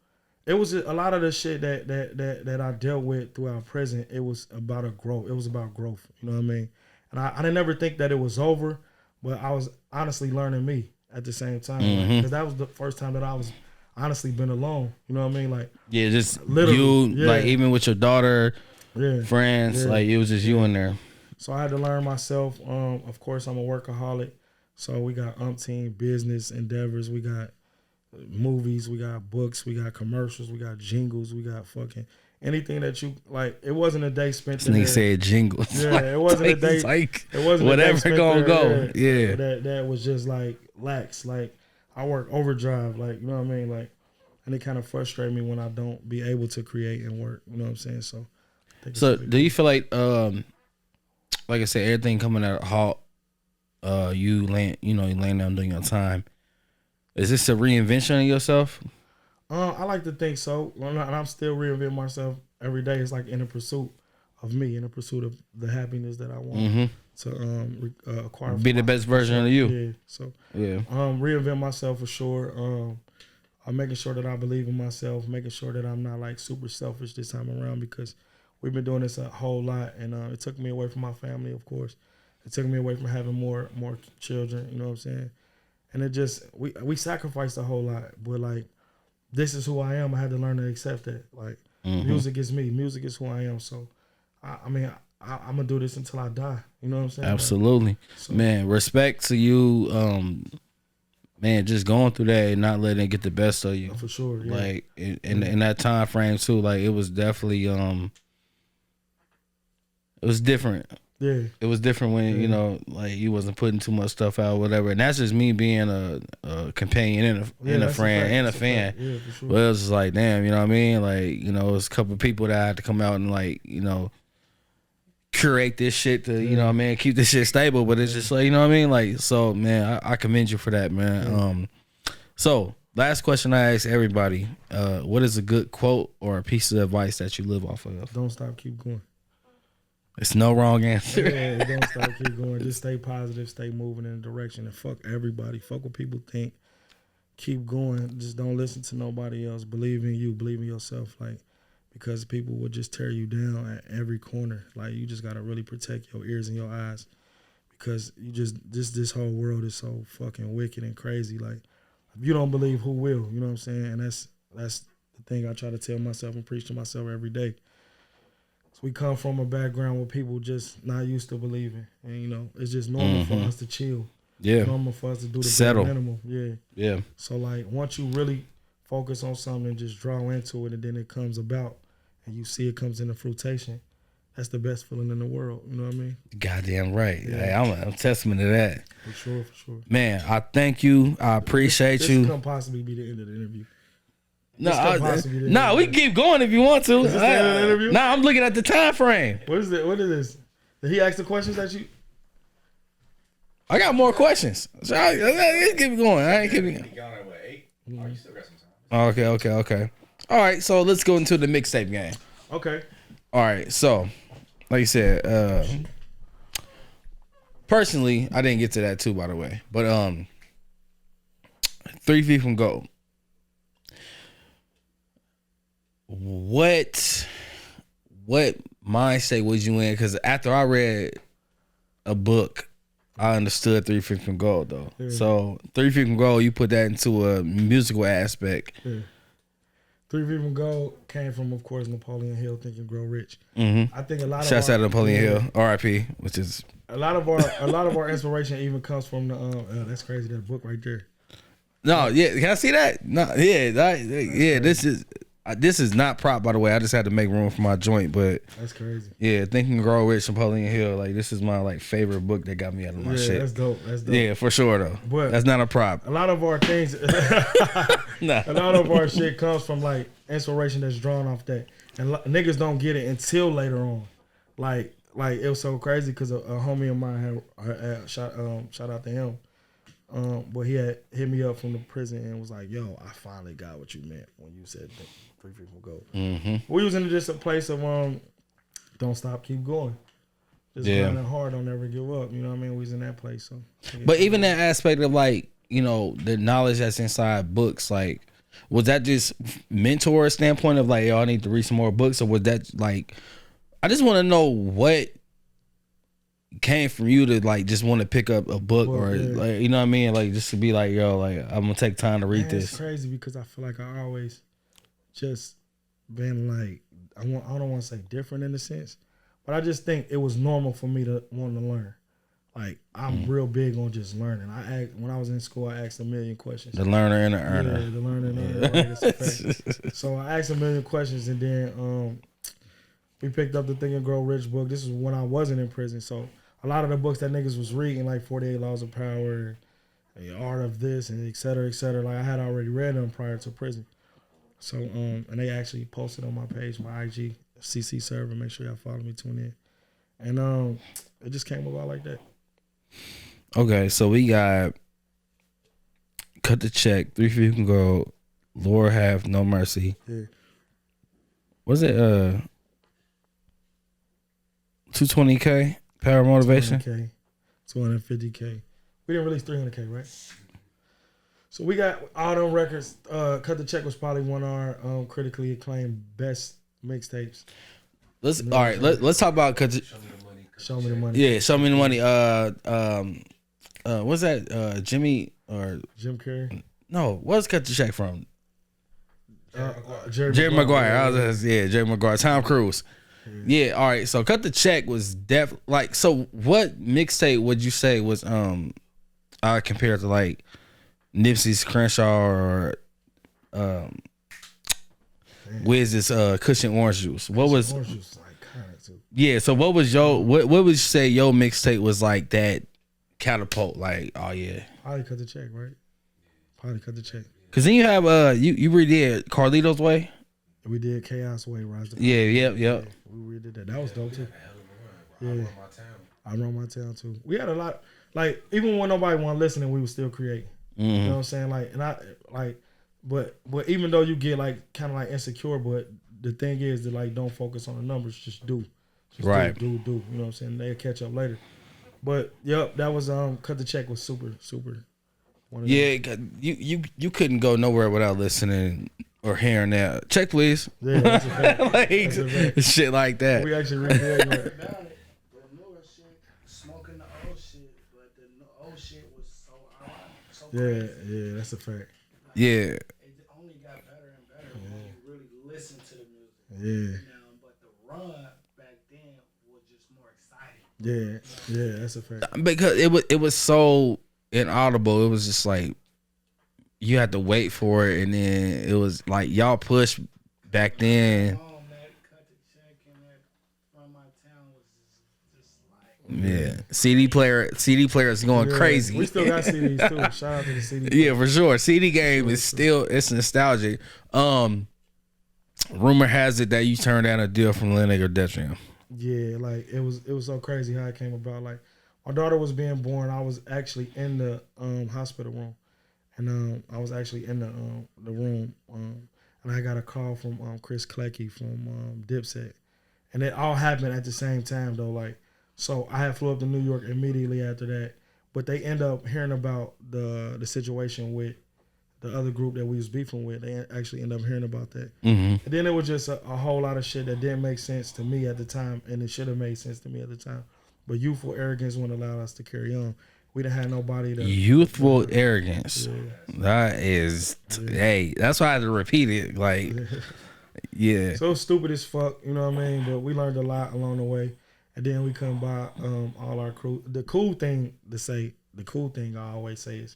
it was a lot of the shit that I dealt with throughout prison. It was about growth. It was about growth. You know what I mean? And I didn't ever think that it was over, but I was honestly learning me at the same time. Because that was the first time that I was honestly been alone. You know what I mean? Like just literally, like even with your daughter, friends, like it was just you in there. So I had to learn myself. Of course, I'm a workaholic. So we got umpteen business endeavors. We got movies, we got books, we got commercials, we got jingles, we got fucking anything that you like. It wasn't a day spent. This nigga said jingles. Yeah, it wasn't a day. Like it wasn't whatever gonna go. Yeah, that was just like lax. Like I work overdrive. Like you know what I mean. Like, and it kind of frustrates me when I don't be able to create and work. You know what I'm saying? So do you feel like I said, everything coming at a halt? You laying down doing your time. Is this a reinvention of yourself? I like to think so. And I'm still reinventing myself every day. It's like in a pursuit of me, in a pursuit of the happiness that I want to acquire. Be the best version of you. Yeah. So reinvent myself for sure. I'm making sure that I believe in myself, making sure that I'm not like super selfish this time around because we've been doing this a whole lot, and it took me away from my family, of course. It took me away from having more children. You know what I'm saying? And it just we sacrificed a whole lot, but like this is who I am. I had to learn to accept that. Like music is me. Music is who I am. So I'm gonna do this until I die. You know what I'm saying? Absolutely, like, so, man. Respect to you, man. Just going through that and not letting it get the best of you. For sure. Yeah. Like in that time frame too. Like it was definitely it was different. Yeah. It was different when, like you wasn't putting too much stuff out or whatever. And that's just me being a companion and a friend and a fan. Yeah, for sure. But it was just like, damn, you know what I mean? Like, it's a couple of people that I had to come out and like, curate this shit to, you know what I mean, keep this shit stable. But it's just like, you know what I mean? Like, so man, I commend you for that, man. So last question I ask everybody, what is a good quote or a piece of advice that you live off of? Don't stop, keep going. It's no wrong answer. Yeah, don't stop, keep going. Just stay positive, stay moving in a direction, and fuck everybody. Fuck what people think. Keep going. Just don't listen to nobody else. Believe in you. Believe in yourself. Like, because people will just tear you down at every corner. Like, you just gotta really protect your ears and your eyes, because you just this whole world is so fucking wicked and crazy. Like, if you don't believe, who will? You know what I'm saying? And that's the thing I try to tell myself and preach to myself every day. So we come from a background where people just not used to believing, and you know, it's just normal for us to chill. Yeah, normal for us to do the settle minimal. Yeah. So like, once you really focus on something and just draw into it, and then it comes about, and you see it comes into fruition. That's the best feeling in the world. You know what I mean? Goddamn right. Yeah. Hey, I'm a testament to that. For sure. Man, I thank you. I appreciate you. This can possibly be the end of the interview. No, we can keep going if you want to. Is this the end of the interview? No, I'm looking at the time frame. What is it? What is this? Did he ask the questions that you? I got more questions. So let's keep it going. I ain't keeping it. You got at what, 8? Oh, you still got some time. Okay. All right, so let's go into the mixtape game. Okay. All right, so like you said, personally, I didn't get to that too, by the way. But 3 feet from gold. What mindset was you in? Because after I read a book, I understood 3 feet from gold though. Yeah. So 3 feet from gold, you put that into a musical aspect. Yeah. 3 feet from gold came from, of course, Napoleon Hill, Think and Grow Rich. Mm-hmm. I think a lot of shouts out to Napoleon Hill, R.I.P. Which is a lot of our inspiration even comes from the. That's crazy. That book right there. No, yeah, can I see that? No, yeah. This is not prop, by the way. I just had to make room for my joint, but that's crazy. Yeah, Think and Grow Rich, Napoleon Hill. Like, this is my like favorite book that got me out of my shit. That's dope. Yeah, for sure though. But that's not a prop. A lot of our things, nah. A lot of our shit comes from like inspiration that's drawn off that, and niggas don't get it until later on. Like it was so crazy because a homie of mine had shout out to him. But he had hit me up from the prison and was like, "Yo, I finally got what you meant when you said 3 feet from gold." Mm-hmm. We was in just a place of don't stop, keep going, just grinding hard, don't ever give up. You know what I mean? We was in that place. So, but even that aspect of like, you know, the knowledge that's inside books, like, was that just mentor standpoint of like, yo, I need to read some more books, or was that like, I just want to know what came from you to like just want to pick up a book like, you know what I mean, like just to be like, yo, like I'm gonna take time to read this. It's crazy because I feel like I always just been like, I don't want to say different in a sense, but I just think it was normal for me to want to learn. Like, I'm real big on just learning. When I was in school, I asked a million questions. The learner and the earner. Yeah, the learner and the earner. So I asked a million questions, and then we picked up the Think and Grow Rich book. This is when I wasn't in prison, so a lot of the books that niggas was reading, like 48 Laws of Power, and The Art of This, and et cetera, like I had already read them prior to prison. So, and they actually posted on my page, my IG, CCServa. Make sure y'all follow me, tune in. And it just came about like that. Okay, so we got Cut the Check, 3 Feet From Gold, Lord Have No Mercy. Yeah. Was it 220K? Power Motivation? 250K. We didn't release 300K, right? So we got all them records. Cut the Check was probably one of our critically acclaimed best mixtapes. Let's talk about Cut the Show Me the Money. Yeah, Show Me the Money. What's that? Jimmy or Jim Carrey? No, what's Cut the Check from? Jerry Maguire. Jerry Maguire. Tom Cruise. Yeah, all right. So Cut the Check was like, so what mixtape would you say was compared to like Nipsey's Crenshaw or Wiz's Cushion Orange Juice? What was Orange Juice iconic too. Yeah, so what was what would you say your mixtape was like that catapult? Like, oh yeah. Probably Cut the Check, right? Probably Cut the Check. Cause then you have you redid Carlito's Way. We did Chaos Way, Rise to Yep. Yeah, we redid that. That was dope too. Yeah. I Run My Town too. We had a lot, like, even when nobody wanted listening, we would still create. Mm-hmm. You know what I'm saying? Like, and I like, but even though you get like kind of like insecure, but the thing is that like don't focus on the numbers, just do. Right. Do. You know what I'm saying? They'll catch up later. But yep, that was Cut the Check was super. Yeah, you couldn't go nowhere without listening or hearing that. Check, please. Yeah, that's a fact. Like, shit like that. We actually recreated that. smoking the old shit, but the old shit was so ironic, so Yeah, crazy. yeah, that's a fact. Like, Yeah. it only got better and better when you really listen to the music. Yeah. But the run back then was just more exciting. Yeah, yeah, that's a fact. Because it was so inaudible. It was just like you had to wait for it, and then it was like y'all pushed back then. Mom, that cut the check and that Run My Town was just like Yeah, CD player is going Yeah, crazy. We still got CDs too. Shout out to the CD. Yeah, for sure. CD game is still it's nostalgic. Rumor has it that you turned down a deal from Lennox or Detrium. Yeah, like it was so crazy how it came about. Like my daughter was being born, I was actually in the hospital room, and I was actually in the room, and I got a call from Chris Klecky from Dipset, and it all happened at the same time though. Like, so I had flew up to New York immediately after that, but they end up hearing about the situation with the other group that we was beefing with. They actually end up hearing about that. Mm-hmm. And then it was just a whole lot of shit that didn't make sense to me at the time, and it should have made sense to me at the time. But youthful arrogance wouldn't allow us to carry on. We didn't have nobody to... Youthful arrogance. Yeah. That is... Hey, that's why I had to repeat it. Like, yeah. So stupid as fuck, you know what I mean? But we learned a lot along the way. And then we couldn't buy all our crew. The cool thing I always say is,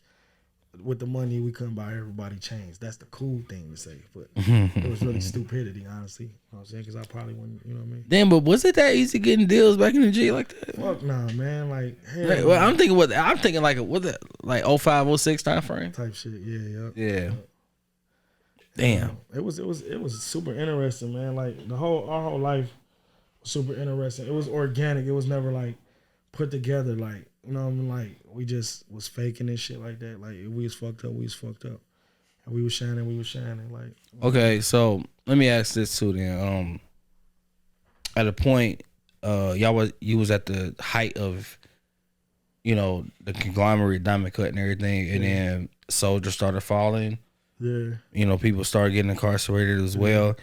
with the money, we couldn't buy everybody chains. That's the cool thing to say. But it was really stupidity, honestly. You know what I'm saying? Because I probably wouldn't, you know what I mean? Damn, but was it that easy getting deals back in the G like that? Fuck nah, man. Like, hell, Hey, well, I'm thinking like, was it like 05, 06 time frame? type shit. Yeah. Yeah. Damn. It was super interesting, man. Like our whole life was super interesting. It was organic. It was never like put together. Like, you know what I mean? Like we just was faking and shit like that. Like if we was fucked up, we was fucked up. And we was shining. Like, Okay, so let me ask this too then. At a point, you was at the height of, you know, the conglomerate, Diamond Cut and everything, and then Soldier started falling. yeah. You know, people started getting incarcerated as well.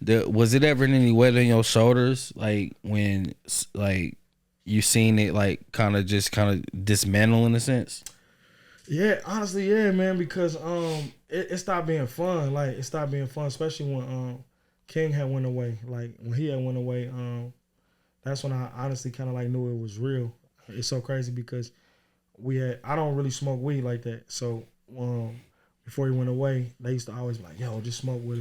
Was it ever in any weight on your shoulders, like when like you seen it like kind of dismantle in a sense? Yeah, honestly, yeah, man, because it stopped being fun. Like it stopped being fun, especially when King had went away. Like when he had went away, that's when I honestly kind of like knew it was real. It's so crazy because I don't really smoke weed like that. So before he went away, they used to always be like, yo, just smoke with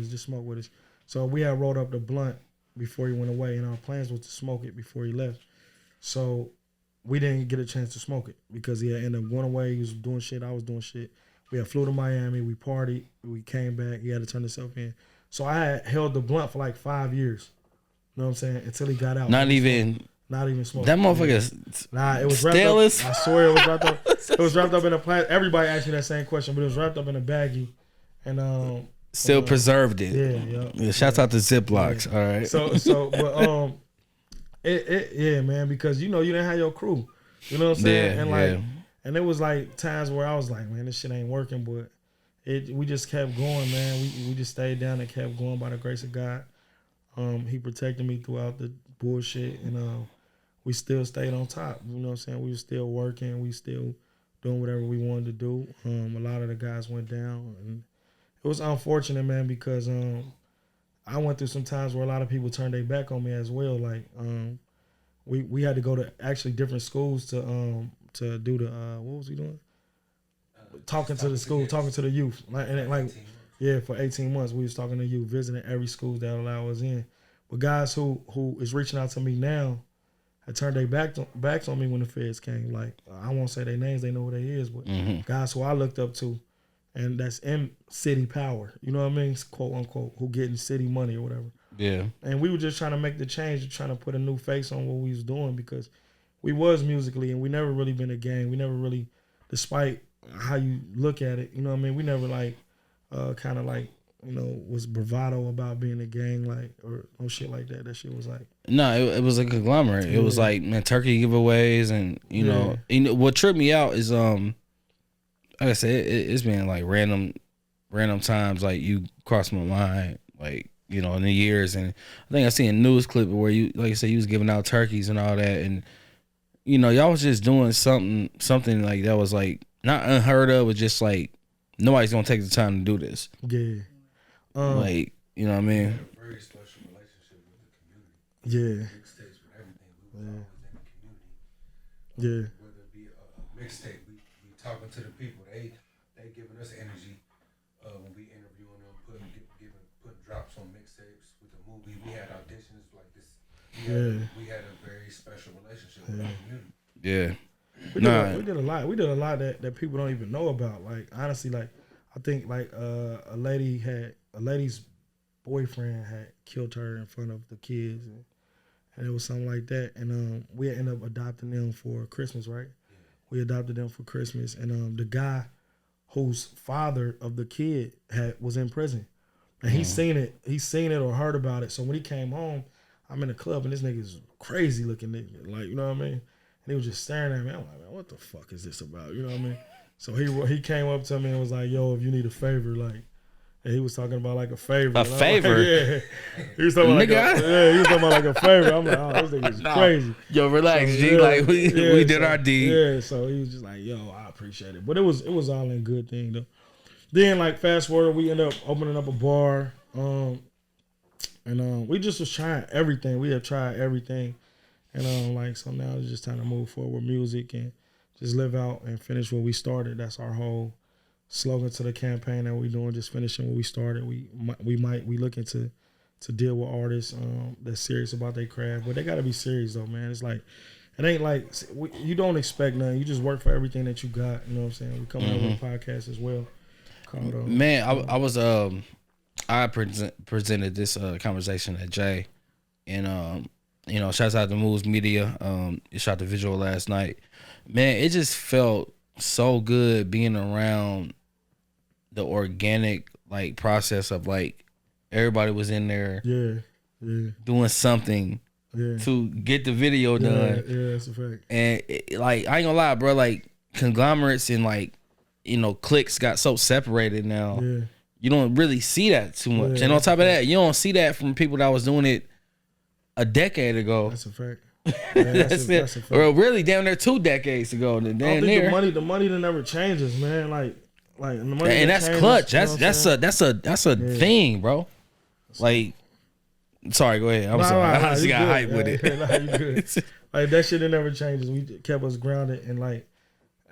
us. So we had rolled up the blunt before he went away, and our plans was to smoke it before he left. So we didn't get a chance to smoke it because he had ended up going away. He was doing shit. I was doing shit. We had flew to Miami. We partied. We came back. He had to turn himself in. So I had held the blunt for like 5 years. You know what I'm saying? Until he got out. Not even smoking. That motherfucker. Nah, it was wrapped up. I swear it was wrapped up. It was wrapped up in a plastic. Everybody asked me that same question, but it was wrapped up in a baggie, and still preserved it. Yeah. Shouts out to Ziplocs. Yeah. All right. But yeah, man, because you know you didn't have your crew. You know what I'm saying? Yeah, and like, and it was like times where I was like, man, this shit ain't working, but we just kept going, man. We just stayed down and kept going by the grace of God. He protected me throughout the bullshit, and we still stayed on top. You know what I'm saying? We were still working. We still doing whatever we wanted to do. A lot of the guys went down, and it was unfortunate, man, because I went through some times where a lot of people turned their back on me as well. Like we had to go to actually different schools to do the what was we doing? Talking to the school, talking to the youth. For 18 months we was talking to youth, visiting every school that allow us in. But guys who is reaching out to me now had turned their backs on me when the feds came. Like I won't say their names, they know who they is, but guys who I looked up to, and that's in city power. You know what I mean? Quote unquote, who getting city money or whatever. Yeah. And we were just trying to make the change, trying to put a new face on what we was doing, because we was musically, and we never really been a gang. We never really, despite how you look at it, you know what I mean? We never kind of was bravado about being a gang, like, or no shit like that. That shit was like, no, it was a conglomerate. It was like, man, turkey giveaways, and you know what tripped me out is like I said, it's been like random times like you crossed my mind, like, you know, in the years. And I think I seen a news clip where you, like I said, you was giving out turkeys and all that, and y'all was just doing something like that was like not unheard of, but just like nobody's gonna take the time to do this. Yeah. Like, you know what I mean? A very special relationship with the community. Yeah. Mixtapes with everything. We was always in the community. Yeah. Whether it be a mixtape, we talking to the people. They giving us energy when we interviewing them, putting drops on mixtapes with the movie. We had auditions like this. We had a very special relationship with the community. Yeah. We did a lot. We did a lot that people don't even know about. Like honestly, like I think like a lady's boyfriend had killed her in front of the kids, and it was something like that. And we ended up adopting them for Christmas, right? Yeah. We adopted them for Christmas, and the guy whose father of the kid was in prison, and he seen it or heard about it. So when he came home, I'm in the club, and this nigga's crazy looking nigga, like, you know what I mean? And he was just staring at me. I'm like, man, what the fuck is this about? You know what I mean? So he came up to me and was like, yo, if you need a favor, like, and he was talking about like a favor. A favor? Like, yeah. He was talking about he was talking about like a favor. I'm like, oh, this nigga's crazy. Yo, relax, So, G. Like we did our deed. Yeah, so he was just like, yo, I appreciate it. But it was all in good thing though. Then like fast forward, we ended up opening up a bar. And we just was trying everything. We have tried everything. And like so now it's just time to move forward with music and just live out and finish what we started. That's our whole slogan to the campaign that we're doing, just finishing what we started. We looking to deal with artists that's serious about their craft, but they gotta be serious though, man. It's like it ain't like you don't expect nothing. You just work for everything that you got. You know what I'm saying? We coming up with a podcast as well. Man, I was I presented this conversation at Jay, and shouts out to Moves Media. It shot the visual last night. Man, it just felt so good being around the organic like process of like everybody was in there, doing something to get the video done. Yeah, that's a fact. And like I ain't gonna lie, bro. Like conglomerates and like cliques got so separated now. Yeah. You don't really see that too much. And on top of that, you don't see that from people that was doing it a decade ago. That's a fact. Yeah, that's a fact. Or really damn near 2 decades ago. The money that never changes, man. Like the money and that's changes, clutch. You know That's a thing, bro. Like, sorry, go ahead. I just got hype with it. You good. Like that shit, it never changes. We kept us grounded, and like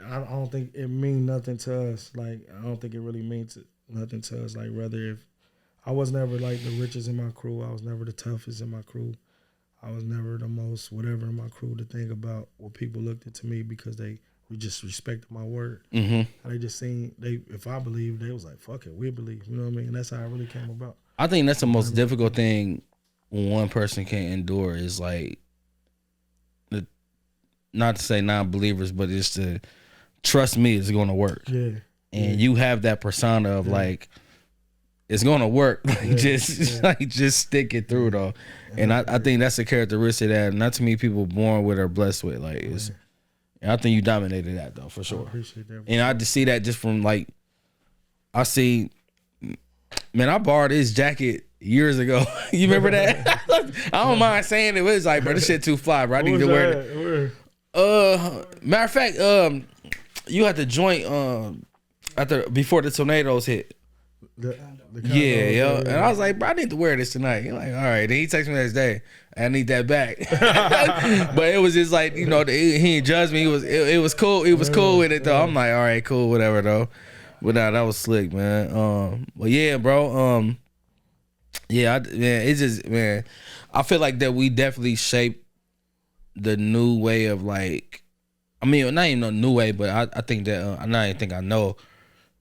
I don't think it mean nothing to us. Like I don't think it really means nothing to us. Like whether if I was never like the richest in my crew, I was never the toughest in my crew, I was never the most whatever in my crew to think about what people looked at me because we just respected my word. Mm-hmm. And they just seen if I believed, they was like, fuck it, we believe. You know what I mean? And that's how it really came about. I think that's the most difficult thing one person can endure is like not to say non-believers, but it's to trust me it's gonna work. Yeah. And you have that persona of like it's gonna work. Just stick it through though. And I think that's a characteristic that not too many people born with or blessed with. Like it's and I think you dominated that though for sure. I appreciate that. And I just see that just from like I see man, I borrowed this jacket years ago. You remember that? I don't mind saying it. It was like, bro, this shit too fly, bro. I need to wear it. Matter of fact, you had the joint before the tornadoes hit. Yeah. And I was like, bro, I need to wear this tonight. He's like, all right. Then he texted me the next day. I need that back. But it was just like, he didn't judge me. It was cool. He was cool with it though. I'm like, all right, cool, whatever though. But nah, that was slick, man. But yeah, bro. It's just, man. I feel like that we definitely shaped the new way of like, I mean, not even a new way, but I think that I know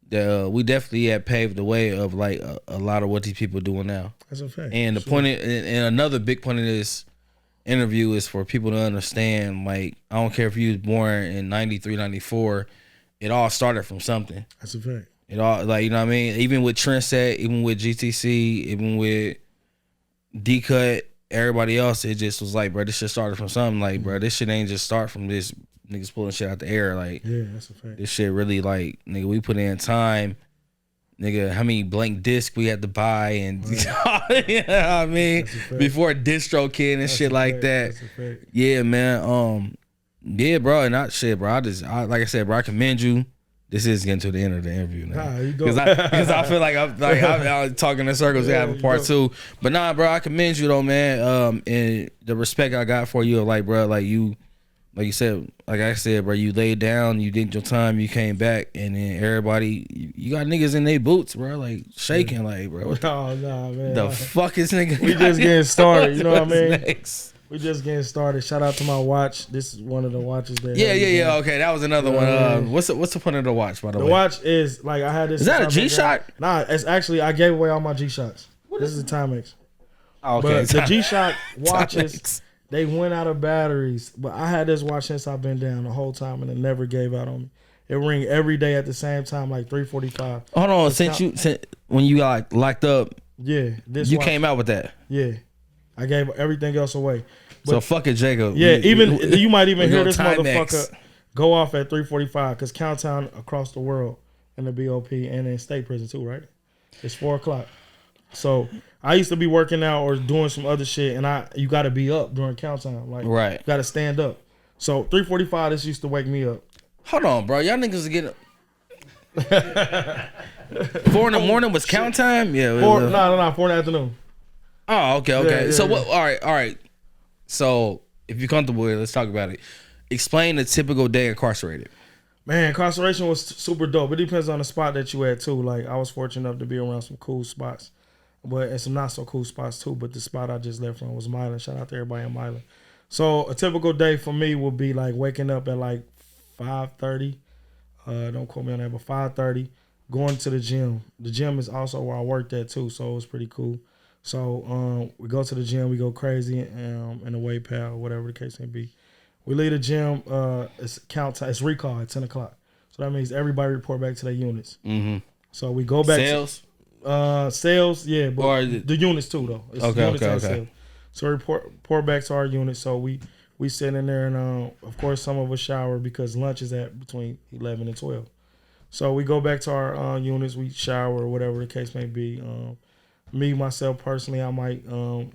that we definitely had paved the way of like a lot of what these people are doing now. That's a fact. And and another big point of this interview is for people to understand, like, I don't care if you was born in 93, 94, it all started from something. That's a fact. It all, like, you know what I mean? Even with Trendset, even with GTC, even with D-Cut, everybody else, it just was like, bro, this shit started from something. Like, bro, this shit ain't just start from this niggas pulling shit out the air. Like, yeah, that's a fact. This shit really, like, nigga, we put in time. Nigga, how many blank discs we had to buy and you know what I mean? Before DistroKid and shit like that. Yeah, man. Yeah, bro, and not shit, bro. Like I said, bro, I commend you. This is getting to the end of the interview now. Because I feel like I'm talking in circles. Yeah, have a part two. But nah, bro, I commend you though, man. And the respect I got for you, like, bro, like you said, like I said, bro, you laid down, you did your time, you came back, and then everybody, you got niggas in their boots, bro, like shaking, like, bro. What man. The fuck is nigga? We just getting started, you know what I mean? Next? We just getting started. Shout out to my watch. This is one of the watches that. Yeah. Okay, that was another one. What's the point of the watch, by the way? The watch is like I had this. Is that a G-Shock? Nah, it's actually I gave away all my G-Shocks. This is a Timex. Oh, okay. But the G-Shock watches, they went out of batteries. But I had this watch since I've been down the whole time, and it never gave out on me. It ring every day at the same time, like 3:45. Hold on, since when you got locked up, you watch, came out with that. Yeah. I gave everything else away. But, so fuck it, Jacob. Yeah, you might even hear this motherfucker go off at 3:45 because Countdown across the world in the BOP and in state prison too, right? It's 4:00. So I used to be working out or doing some other shit, and you got to be up during Countdown, like right. You got to stand up. So 3:45, this used to wake me up. Hold on, bro. Y'all niggas are getting 4 in the morning was count time. Yeah, 4 in the afternoon. Oh, okay. Yeah, so what? All right. So if you're comfortable with it, let's talk about it. Explain the typical day incarcerated. Man, incarceration was super dope. It depends on the spot that you at too. Like I was fortunate enough to be around some cool spots, and some not so cool spots too. But the spot I just left from was Milan. Shout out to everybody in Milan. So a typical day for me would be like waking up at like 5:30. Don't quote me on that, but 5:30. Going to the gym. The gym is also where I worked at too, so it was pretty cool. So we go to the gym, we go crazy in the weight pal, whatever the case may be. We leave the gym. It's count time. It's recall at 10:00. So that means everybody report back to their units. Mm-hmm. So we go back. Sales, yeah, but or the units too though. It's okay. Sales. So we report back to our units. So we sit in there and of course some of us shower because lunch is at between 11 and 12. So we go back to our units. We shower or whatever the case may be. Me, myself, personally, I might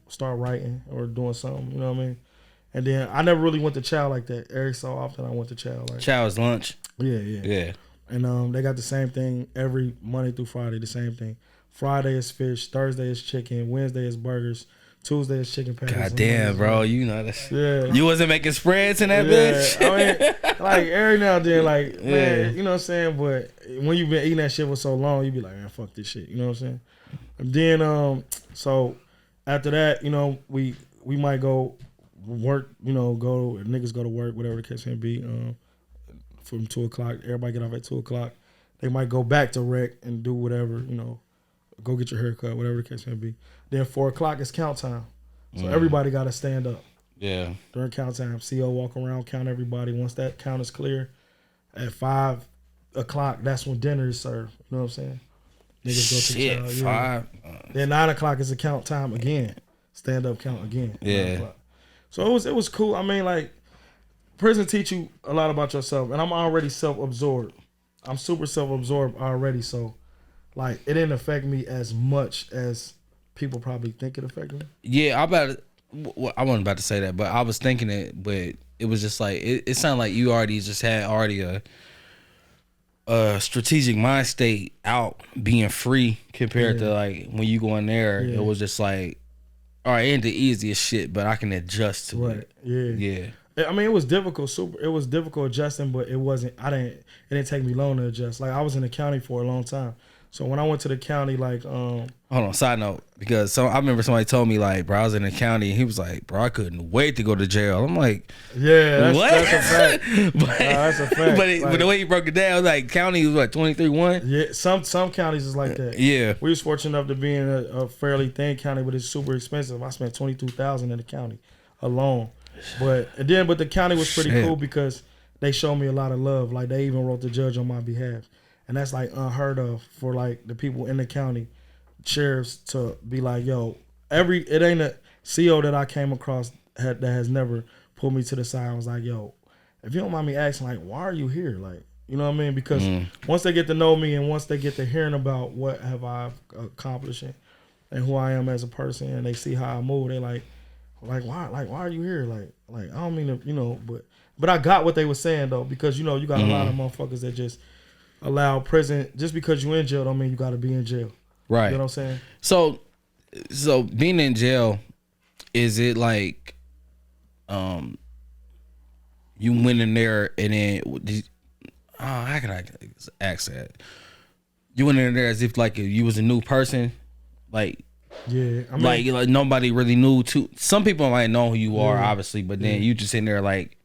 start writing or doing something, you know what I mean? And then I never really went to chow like that. Every so often I went to chow. Like, chow is lunch? Yeah. And they got the same thing every Monday through Friday, the same thing. Friday is fish, Thursday is chicken, Wednesday is burgers, Tuesday is chicken patties. God damn, bro. You know that's... Yeah. You wasn't making spreads in that bitch? I mean, like every now and then, like, man, you know what I'm saying? But when you've been eating that shit for so long, you be like, man, fuck this shit. You know what I'm saying? And then, so after that, you know, we might go work, you know, niggas go to work, whatever the case may be, from 2:00. Everybody get off at 2:00. They might go back to rec and do whatever, you know, go get your haircut, whatever the case may be. Then 4:00 is count time. So everybody got to stand up. Yeah. During count time, CO walk around, count everybody. Once that count is clear, at 5:00, that's when dinner is served. You know what I'm saying? Niggas go to the child. 5. Then 9:00 is a count time again. Stand up count again. Yeah. So it was cool. I mean, like, prison teach you a lot about yourself, and I'm already self-absorbed. I'm super self-absorbed already, so like it didn't affect me as much as people probably think it affected me. Yeah, I wasn't about to say that, but I was thinking it, but it was just like it sounded like you had a strategic mind state out being free compared to like when you go in there. It was just like, all right, it ain't the easiest shit, but I can adjust to it. Yeah. I mean, it was difficult. It was difficult adjusting, but it wasn't. It didn't take me long to adjust. Like I was in the county for a long time, so when I went to the county, like, hold on, side note, because I remember somebody told me like, bro, I was in the county, and he was like, bro, I couldn't wait to go to jail. I'm like, yeah, what? That's a fact. That's a fact. But the way you broke it down, like county was like 23-1. Yeah, some counties is like that. Yeah, we was fortunate enough to be in a fairly thin county, but it's super expensive. I spent $22,000 in the county alone. But the county was pretty cool because they showed me a lot of love. Like they even wrote the judge on my behalf, and that's like unheard of for like the people in the county, sheriffs to be like, yo, it ain't a CO that I came across that has never pulled me to the side. I was like, yo, if you don't mind me asking, like, why are you here? Like, you know what I mean? Because once they get to know me and once they get to hearing about what have I accomplished and who I am as a person, and they see how I move, they like why are you here? Like I don't mean to, you know, but But I got what they were saying though, because you know you got a lot of motherfuckers that just allow prison just because you in jail don't mean you got to be in jail. Right. You know what I'm saying? So being in jail, is it like, you went in there and then how can I ask that? You went in there as if like you was a new person, like. Yeah, I mean, like nobody really knew. Some people might know who you are, obviously, but then you just in there like.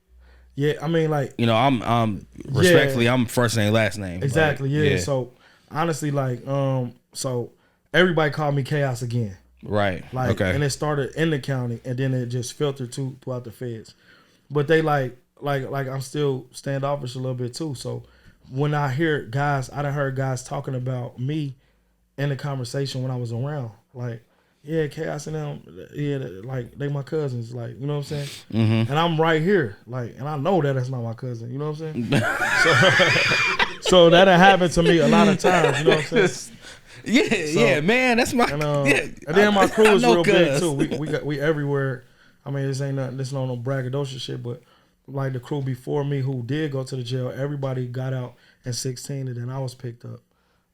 Yeah, I mean, like, you know, I'm respectfully, I'm first name, last name. Exactly. Like, yeah. So honestly, like, so everybody called me Chaos again. Right. Like, okay. and it started in the county, and then it just filtered throughout the feds. But they like I'm still standoffish a little bit too. So when I hear guys, I done heard guys talking about me in the conversation when I was around. Like, yeah, Chaos and them, yeah, like they my cousins, like, you know what I'm saying? Mm-hmm. And I'm right here, like, and I know that that's not my cousin, you know what I'm saying? so that done happened to me a lot of times, you know what I'm saying? Yeah, man, that's my. And then my crew is real big too. We everywhere. I mean, this ain't nothing. This no braggadocious shit, but like the crew before me who did go to the jail, everybody got out at 16, and then I was picked up.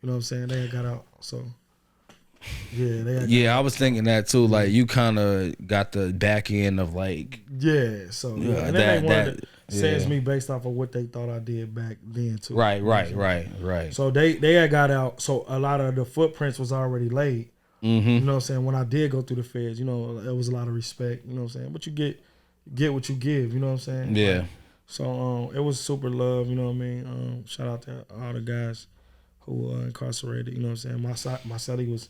You know what I'm saying? They had got out, so. Yeah, I was thinking that too. Like you kind of got the back end of like. Yeah, so and then they wanted to sentence me based off of what they thought I did back then too. Right. So they had got out. So a lot of the footprints was already laid. Mm-hmm. You know what I'm saying? When I did go through the feds, you know, there was a lot of respect. You know what I'm saying? But you get what you give. You know what I'm saying? Yeah. Like, so it was super love. You know what I mean? Shout out to all the guys who were incarcerated. You know what I'm saying? My cellie was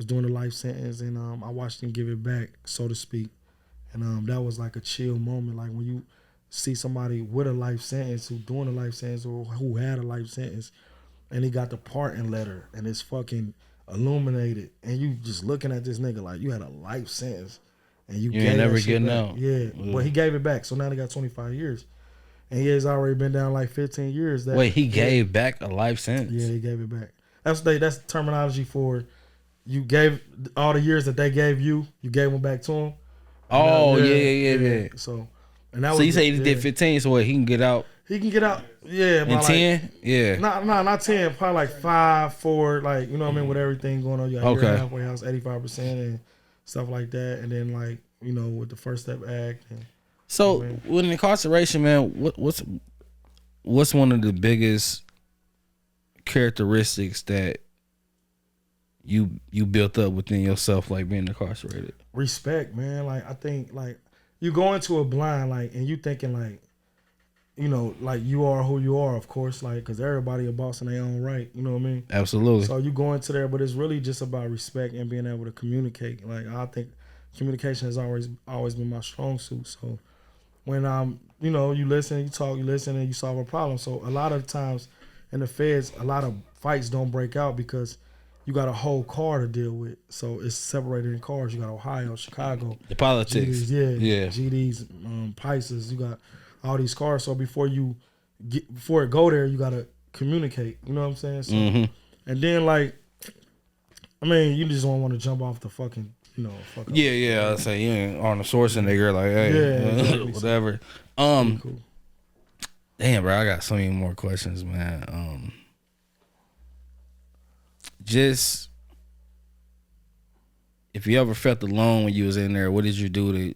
doing a life sentence, and I watched him give it back, so to speak. And that was like a chill moment. Like when you see somebody with a life sentence, who doing a life sentence, or who had a life sentence, and he got the pardon letter, and it's fucking illuminated, and you just looking at this nigga like you had a life sentence, and you ain't never getting out. Yeah, but he gave it back, so now they got 25 years. And he has already been down like 15 years. Wait, he gave back a life sentence? Yeah, he gave it back. That's terminology for you gave all the years that they gave you gave them back to him. Oh, yeah. So, and that so was you say he did 15, so what, he can get out? He can get out, yeah. In 10? Yeah. Not 10, probably like 5, 4, like, you know what I mean, with everything going on. You got your halfway house, 85% and stuff like that. And then, like, you know, with the First Step Act. And, so, with incarceration, man, what's one of the biggest characteristics that you built up within yourself, like being incarcerated? Respect, man. Like, I think, like, you go into a blind, like, and you thinking, like, you know, like, you are who you are, of course, like, because everybody a boss in their own right, you know what I mean? Absolutely. So you go into there, but it's really just about respect and being able to communicate. Like, I think communication has always been my strong suit. So when you know, you listen, you talk, you listen, and you solve a problem. So a lot of times in the feds, a lot of fights don't break out because you got a whole car to deal with. So it's separated in cars. You got Ohio, Chicago. The politics. GDs, GDs, Pisces. You got all these cars. So before it go there, you got to communicate. You know what I'm saying? So, and then, like, I mean, you just don't want to jump off the fucking, you know, fuck up. Yeah. I say you ain't on the source and nigga like, hey, exactly. Whatever. Cool. Damn, bro, I got so many more questions, man. Just if you ever felt alone when you was in there, what did you do to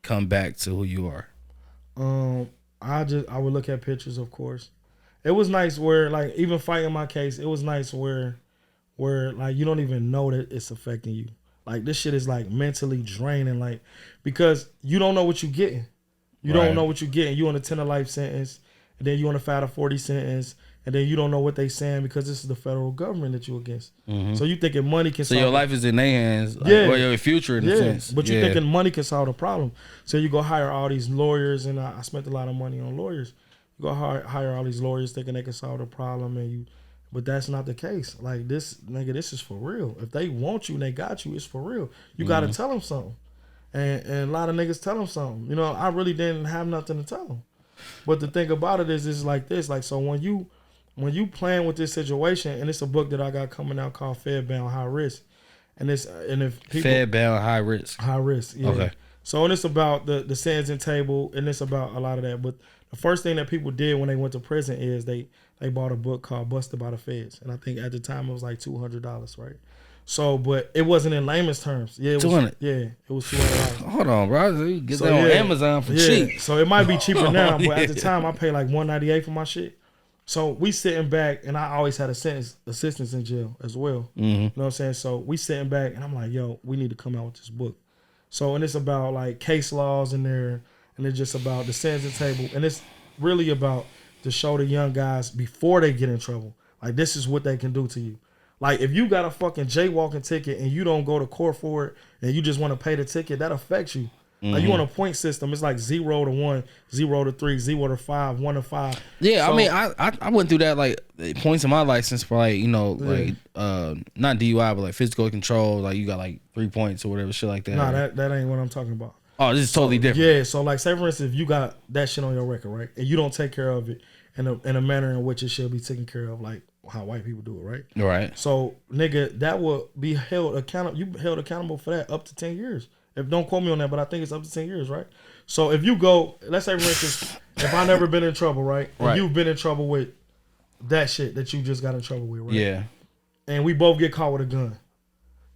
come back to who you are? I would look at pictures, of course. It was nice where, like, even fighting my case, it was nice where like you don't even know that it's affecting you. Like, this shit is like mentally draining, like, because you don't know what you're getting. You don't know what you're getting. You on a 10 to life sentence, and then you on a 5 to 40 sentence. And then you don't know what they saying because this is the federal government that you against. So you thinking money can solve. So your life is in their hands, like, or your future in a sense. But you thinking money can solve the problem. So you go hire all these lawyers, and I spent a lot of money on lawyers. You go hire all these lawyers thinking they can solve the problem, but that's not the case. Like, this nigga, this is for real. If they want you and they got you, it's for real. You got to tell them something. And a lot of niggas tell them something. You know, I really didn't have nothing to tell them. But the thing about it is like this. Like, so when you playing with this situation, and it's a book that I got coming out called Fed Bound High Risk, and if people Fed Bound High Risk, yeah. Okay. So, and it's about the sentencing table, and it's about a lot of that. But the first thing that people did when they went to prison is they bought a book called Busted by the Feds. And I think at the time it was like $200, right? So, but it wasn't in layman's terms. Yeah, it was 200. Yeah, it was $200. Hold on, bro. You get that on Amazon for cheap. So it might be cheaper now, but at the time I paid like $198 for my shit. So we sitting back, and I always had assistants in jail as well. You know what I'm saying? So we sitting back, and I'm like, yo, we need to come out with this book. So, and it's about like case laws in there, and it's just about the sentencing table, and it's really about to show the young guys before they get in trouble, like this is what they can do to you. Like if you got a fucking jaywalking ticket and you don't go to court for it, and you just want to pay the ticket, that affects you. Like you on a point system, it's like 0 to 1, 0 to 3, 0 to 5, 1 to 5. Yeah, So, I mean, I went through that like points in my license for like like not DUI but like physical control. Like you got like 3 points or whatever shit like that. Nah, that ain't what I'm talking about. Oh, this is totally different. Yeah, so like say for instance, if you got that shit on your record, right, and you don't take care of it in a manner in which it should be taken care of, like how white people do it, right? Right. So nigga, that will be held accountable. You held accountable for that up to 10 years. If don't quote me on that, but I think it's up to 10 years, right? So if you go, let's say for instance, if I never been in trouble, right? And you've been in trouble with that shit that you just got in trouble with, right? Yeah. And we both get caught with a gun.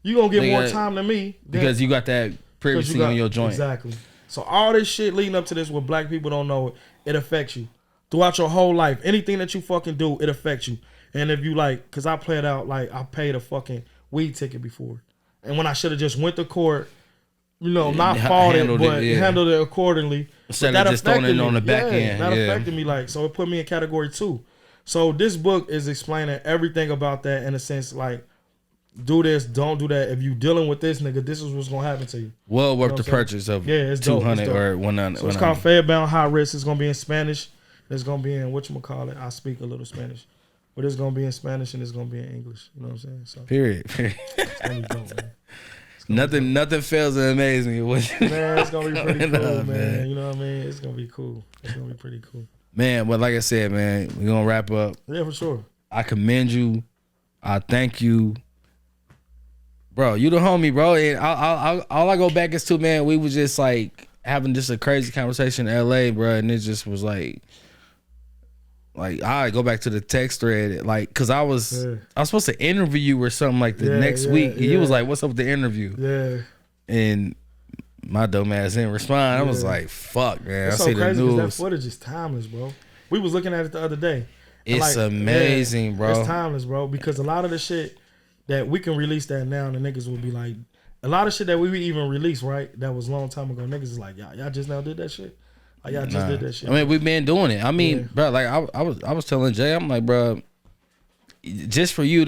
You gonna get more time than me because you got that previously on your joint. Exactly. So all this shit leading up to this, what black people don't know, it affects you throughout your whole life. Anything that you fucking do, it affects you. And if you like, cause I played out like I paid a fucking weed ticket before, and when I should have just went to court. Not fought it, but handled it accordingly. Instead of just throwing it on the back end. That affected me, like, so it put me in category 2. So this book is explaining everything about that in a sense, like, do this, don't do that. If you dealing with this nigga, this is what's gonna happen to you. Well worth the purchase of it's 200 dope. or 190. So it's called Fedbound High Risk. It's gonna be in Spanish. It's gonna be in whatchamacallit. I speak a little Spanish. But it's gonna be in Spanish and it's gonna be in English. You know what I'm saying? So Period. It's gonna be dope, man. Nothing fails to amaze me. Man, it's gonna be pretty cool, man. You know what I mean? It's gonna be cool. It's gonna be pretty cool. Man, but like I said, man, we're gonna wrap up. Yeah, for sure. I commend you. I thank you. Bro, you the homie, bro. And all I go back is to, man, we was just like having just a crazy conversation in LA, bro, and it just was like I go back to the text thread, like, cause I was supposed to interview you or something like the next week, and you was like, "What's up with the interview?" Yeah, and my dumb ass didn't respond. I was like, "Fuck, man!" It's I so see crazy the news. that footage is timeless, bro. We was looking at it the other day. It's like, amazing, bro. It's timeless, bro, because a lot of the shit that we can release that now, and the niggas will be like, a lot of shit that we would even release, right? That was a long time ago. Niggas is like, y'all just now did that shit. Like y'all just did that shit. I mean, we've been doing it. I mean, bro, like I was telling Jay, I'm like, bro, just for you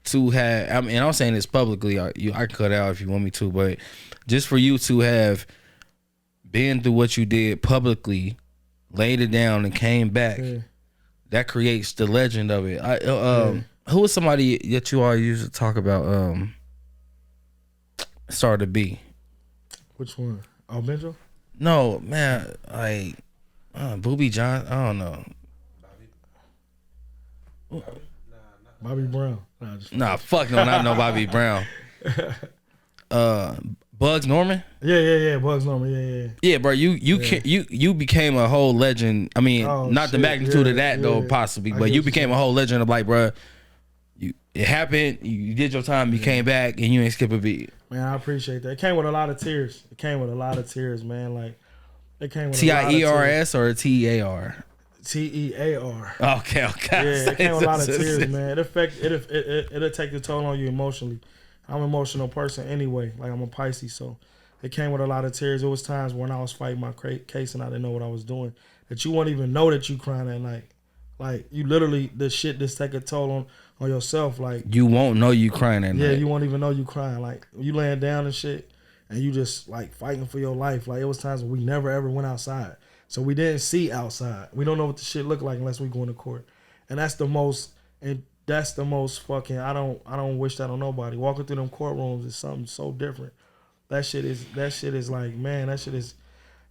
to have, I mean, I'm saying this publicly. I can cut it out if you want me to, but just for you to have been through what you did publicly, laid it down, and came back, that creates the legend of it. Who was somebody that you all used to talk about? Started to be. Which one? Benjo? No, man, like Booby John. I don't know. Bobby Brown. Nah, fuck no, not no Bobby Brown. Bugs Norman. Yeah. Bugs Norman. Yeah. Yeah, bro. You became a whole legend. I mean, not the magnitude of that though, possibly, but you became a whole legend of like, bro. It happened. You did your time. You came back, and you ain't skip a beat. Man, I appreciate that. It came with a lot of tears. Man. Like it came with TIERS or TEAR. TEAR. Okay. Yeah, it came with a lot of tears, man. It'll take the toll on you emotionally. I'm an emotional person anyway. Like I'm a Pisces, so it came with a lot of tears. There was times when I was fighting my case and I didn't know what I was doing. That you won't even know that you crying that night. Like you literally, the shit just take a toll on yourself. Like you won't know you crying that night. Yeah, you won't even know you crying. Like you laying down and shit, and you just like fighting for your life. Like it was times when we never ever went outside, so we didn't see outside. We don't know what the shit look like unless we go into court, and that's the most fucking. I don't wish that on nobody. Walking through them courtrooms is something so different. That shit is like, man, that shit is.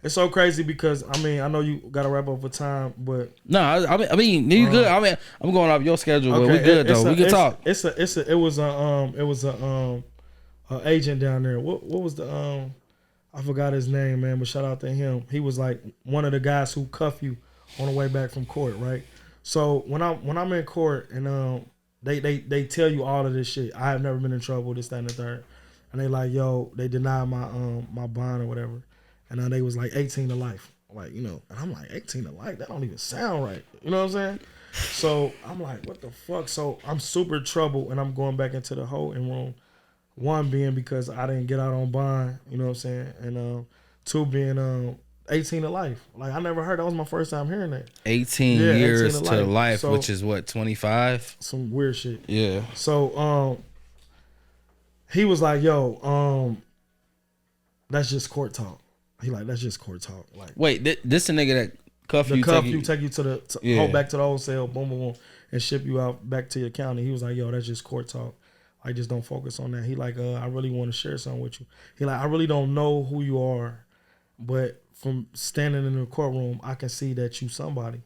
It's so crazy because I mean I know you gotta wrap up for time, but no, I mean you good. I mean I'm going off your schedule, but we good though. We can talk. It was a agent down there. What was the I forgot his name, man, but shout out to him. He was like one of the guys who cuff you on the way back from court, right? So when I'm in court and they tell you all of this shit. I have never been in trouble, this, that, and the third. And they like, yo, they denied my my bond or whatever. And they was like 18 to life. Like, you know, and I'm like, 18 to life? That don't even sound right. You know what I'm saying? So I'm like, what the fuck? So I'm super troubled and I'm going back into the holding room. One being because I didn't get out on bond, you know what I'm saying? And two being 18 to life. Like, I never heard, that was my first time hearing that. 18 years 18 to life, so, which is what, 25? Some weird shit. Yeah. So he was like, yo, that's just court talk. He like, that's just court talk. Like, wait, this a nigga that cuff you, take you to the hold back to the old cell, boom, boom, boom, and ship you out back to your county. He was like, yo, that's just court talk. I just don't focus on that. He like, I really want to share something with you. He like, I really don't know who you are, but from standing in the courtroom, I can see that you somebody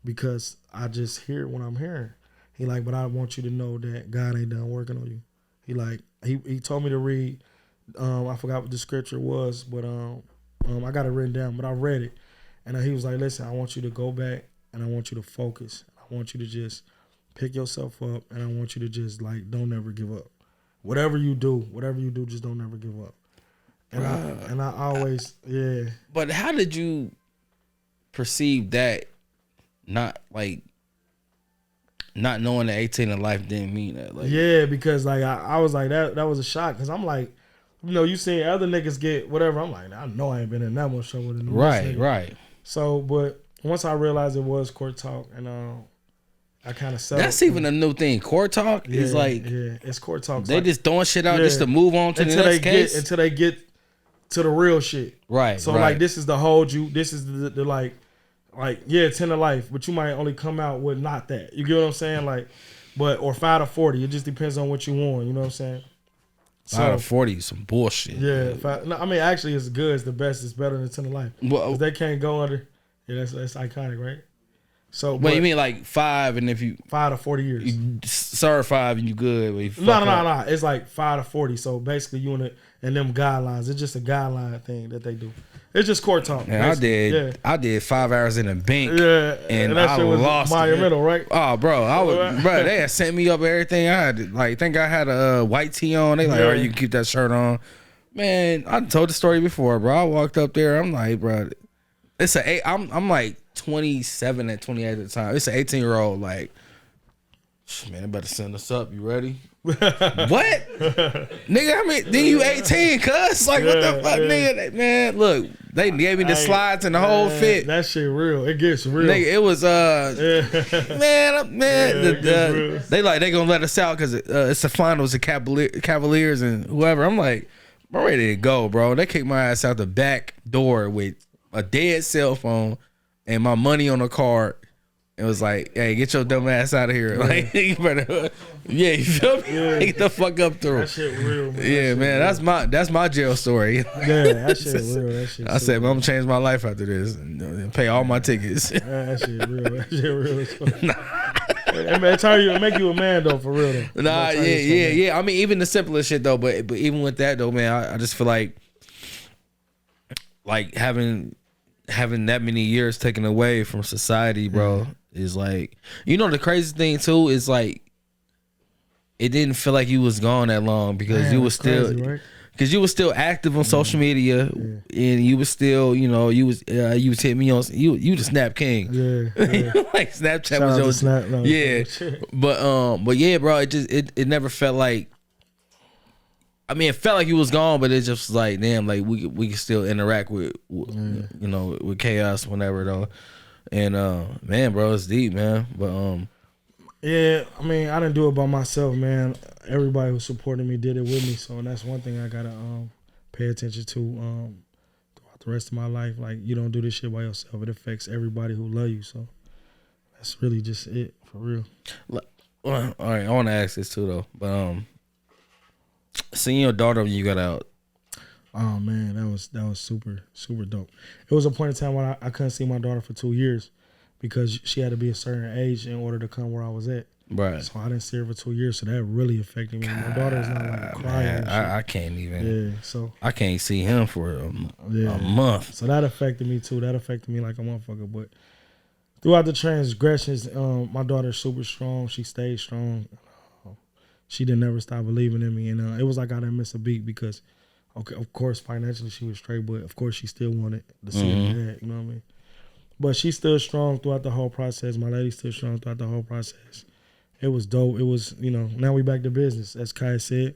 because I just hear what I'm hearing. He like, but I want you to know that God ain't done working on you. He like, he told me to read. I forgot what the scripture was, but I got it written down, but I read it. And he was like, listen, I want you to go back and I want you to focus. I want you to just pick yourself up and I want you to just like, don't ever give up. Whatever you do, just don't ever give up. And I always, yeah. But how did you perceive that not knowing that 18 in life didn't mean that? Like, yeah, because like I was like, that was a shock because I'm like, you know, you seen other niggas get whatever. I'm like, I know I ain't been in that much trouble. Right. So, but once I realized it was court talk, and I kind of settled. That's even a new thing. Court talk is like, it's court talk. They just throwing shit out just to move on to the next case until they get to the real shit. Right. So like, this is the hold you. This is the like 10 to life, but you might only come out with not that. You get what I'm saying? Like, or 5 to 40. It just depends on what you want. You know what I'm saying? 5 to 40 is some bullshit. Yeah, I mean, actually, it's good. It's the best. It's better than 10 to life. Well, they can't go under. Yeah, that's iconic, right? So, what you mean like 5, and if you 5 to 40 years, you serve 5 and you good. No. It's like 5 to 40. So basically, you and them guidelines. It's just a guideline thing that they do. It's just court talk. Man, I did 5 hours in a bank. Yeah, and that shit was lost monumental, right? Oh, bro, they had sent me up everything. I had think I had a white tee on. They like, all right, you can keep that shirt on. Man, I told the story before, bro. I walked up there. I'm like, bro, I'm like 27 and 28 at the time. It's an 18-year-old. Like, man, they better send us up. You ready? What? Nigga, I mean, then you 18, cuz? Like, what the fuck, nigga? Man, look, they gave me the slides and the whole fit. That shit real. It gets real. Nigga, it was, they gonna let us out because it's the finals of Cavaliers and whoever. I'm like, I'm ready to go, bro. They kicked my ass out the back door with a dead cell phone and my money on a card. It was like, hey, get your dumb ass out of here. Yeah. Like, you better, you feel me? Yeah. Get the fuck up through. That shit real, man. Yeah, man, that's my jail story. Yeah, that shit real. That shit. I said, I'm gonna change my life after this and pay all my tickets. That shit real. That shit real. Hey, man, make you a man though, for real though. Nah, yeah. I mean, even the simplest shit though, but even with that though, man, I just feel like having that many years taken away from society, bro, is like, you know, the crazy thing too is like, it didn't feel like you was gone that long because you was still, right? Because you was still active on social media, and you was still, you know, you was hitting me on, you the Snap King, like Snapchat Shout was your Snap, no, yeah, but yeah, bro, it never felt like. I mean, it felt like you was gone, but it just was like, damn, like we can still interact with you know, with chaos whenever though. And man, bro, it's deep, man. But yeah, I mean, I didn't do it by myself, man. Everybody who supported me did it with me, so that's one thing I gotta pay attention to throughout the rest of my life. Like, you don't do this shit by yourself; it affects everybody who love you. So that's really just it, for real. All right, I want to ask this too though, but seeing your daughter when you got out. Oh man, that was super, super dope. It was a point in time when I couldn't see my daughter for 2 years because she had to be a certain age in order to come where I was at. Right. So I didn't see her for 2 years, so that really affected me. My daughter is not like crying. Man, I can't even. Yeah, so I can't see him for a month. So that affected me too. That affected me like a motherfucker. But throughout the transgressions, my daughter's super strong. She stayed strong. She didn't never stop believing in me, and it was like I didn't miss a beat because, okay, of course financially she was straight, but of course she still wanted to see her dad. You know what I mean? But she still strong throughout the whole process. My lady still strong throughout the whole process. It was dope. It was, now we back to business, as Kai said.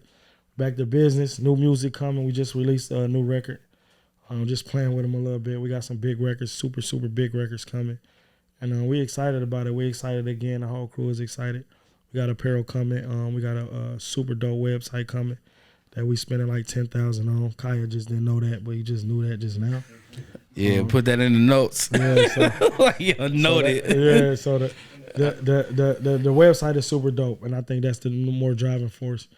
Back to business. New music coming. We just released a new record. Just playing with them a little bit. We got some big records, super, super big records coming. And we excited about it. We excited again. The whole crew is excited. We got apparel coming. We got a super dope website coming that we spending like $10,000 on. Kaya just didn't know that, but he just knew that just now. Yeah, put that in the notes. Yeah, so, like you note it. Yeah, so the website is super dope, and I think that's the more driving force.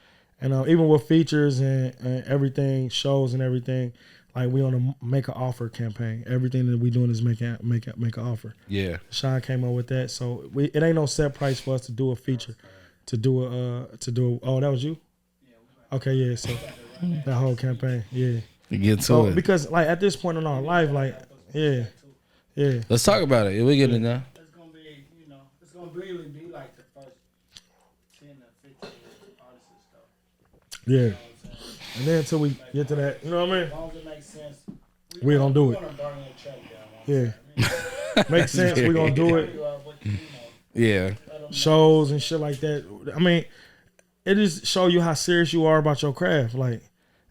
And even with features and everything, shows and everything, like we on a make an offer campaign. Everything that we doing is make an offer. Yeah, Sean came up with that, so it ain't no set price for us to do a feature, to do Oh, that was you? Okay, yeah. So that whole campaign, yeah. Get to it because like at this point in our life, like yeah. Let's talk about it. We get it now. It's gonna be, it's gonna really be like the first 10 or 15 artists and stuff. Yeah. And then until we get to that, you know what I mean? As long as it makes sense, we gonna do it. We're gonna burn the track down. Yeah. Makes sense. We gonna do it. Yeah. Shows and shit like that. I mean, it just show you how serious you are about your craft. Like,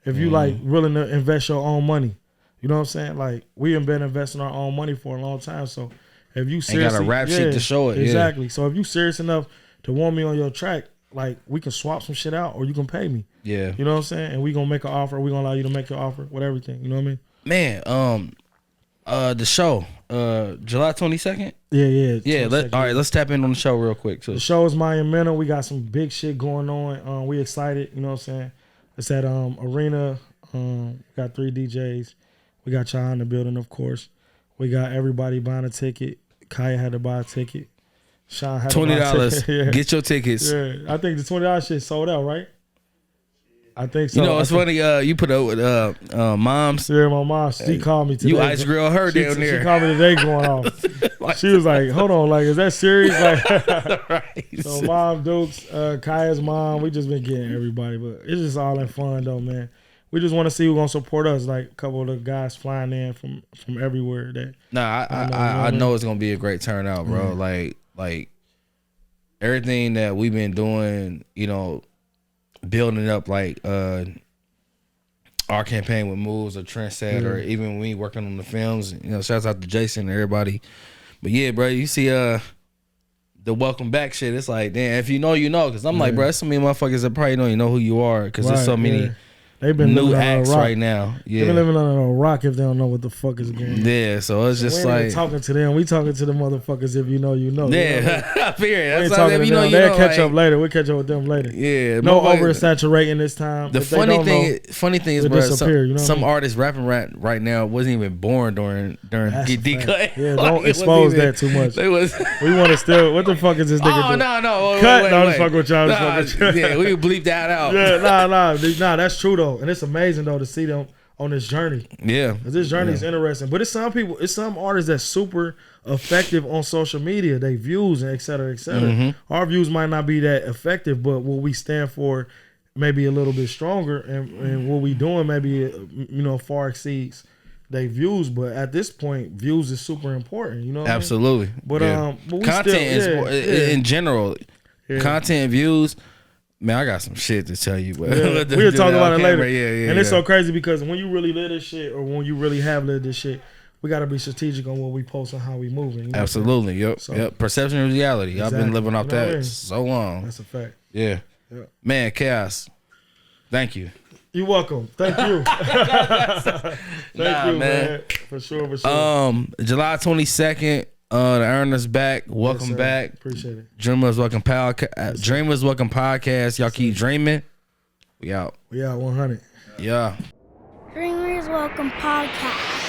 if you like willing to invest your own money, you know what I'm saying? Like, we have been investing our own money for a long time. So, if you seriously, got a rap sheet to show it. Exactly. So if you serious enough to want me on your track, like we can swap some shit out, or you can pay me. Yeah. You know what I'm saying? And we gonna make an offer. We gonna allow you to make your offer with everything. You know what I mean? Man, the show, July 22nd. Yeah. All right, let's tap in on the show real quick too. The show is monumental. We got some big shit going on. We excited. You know what I'm saying? It's at Arena. Got 3 DJs. We got y'all in the building, of course. We got everybody buying a ticket. Kaya had to buy a ticket. Sean had $20. Yeah. Get your tickets. Yeah, I think the $20 shit sold out, right? I think so. You know, it's funny. You put up with moms. Yeah, my mom. She called me today. You ice grill her down there. She called me today, going off. She was like, "Hold on, like, is that serious?" Like, right. So, Mom Dukes, Kaya's mom, we just been getting everybody, but it's just all in fun though, man. We just want to see who's gonna support us. Like a couple of the guys flying in from everywhere. That I know it's gonna be a great turnout, bro. Mm-hmm. Like everything that we've been doing, building up like our campaign with Moves or Trendset, or even when we working on the films. Shouts out to Jason and everybody. But yeah, bro, you see the welcome back shit. It's like, damn, if you know, you know. Because I'm like, bro, there's so many motherfuckers that probably don't even know who you are. Because there's so many. They've been new acts right now. Yeah, they've been living on a rock if they don't know what the fuck is going on. Yeah, so it's just like talking to them. We talking to the motherfuckers. If you know, you know. Yeah, period. We ain't talking to them. They'll catch up later. We'll catch up with them later. Yeah, no oversaturating this time. The funny thing is, bro, some artists rapping right now wasn't even born during D-Cut. Yeah, don't expose that too much. We want to still. What the fuck is this nigga doing? No. Cut. No, just fuck with y'all. Yeah, we bleep that out. Yeah, nah. That's true though. And it's amazing though to see them on this journey. Yeah, this journey is interesting. But it's some artists that's super effective on social media. They views and et cetera, et cetera. Mm-hmm. Our views might not be that effective, but what we stand for maybe a little bit stronger, and what we doing maybe far exceeds they views. But at this point, views is super important. You know what absolutely. I mean? But content in general, content views. Man, I got some shit to tell you, but we'll talk about it later. Yeah. And it's so crazy because when you really live this shit, or when you really have lived this shit, we got to be strategic on what we post and how we moving. You know absolutely. Yep. Perception and reality. Exactly. I've been living off that so long. That's a fact. Yeah. Man, Chaos. Thank you. You're welcome. Thank you. Thank you, man. For sure. July 22nd. The Earners back. Welcome back. Appreciate it. Dreamers Welcome Podcast. Y'all keep dreaming. We out. 100. Yeah. Dreamers Welcome Podcast.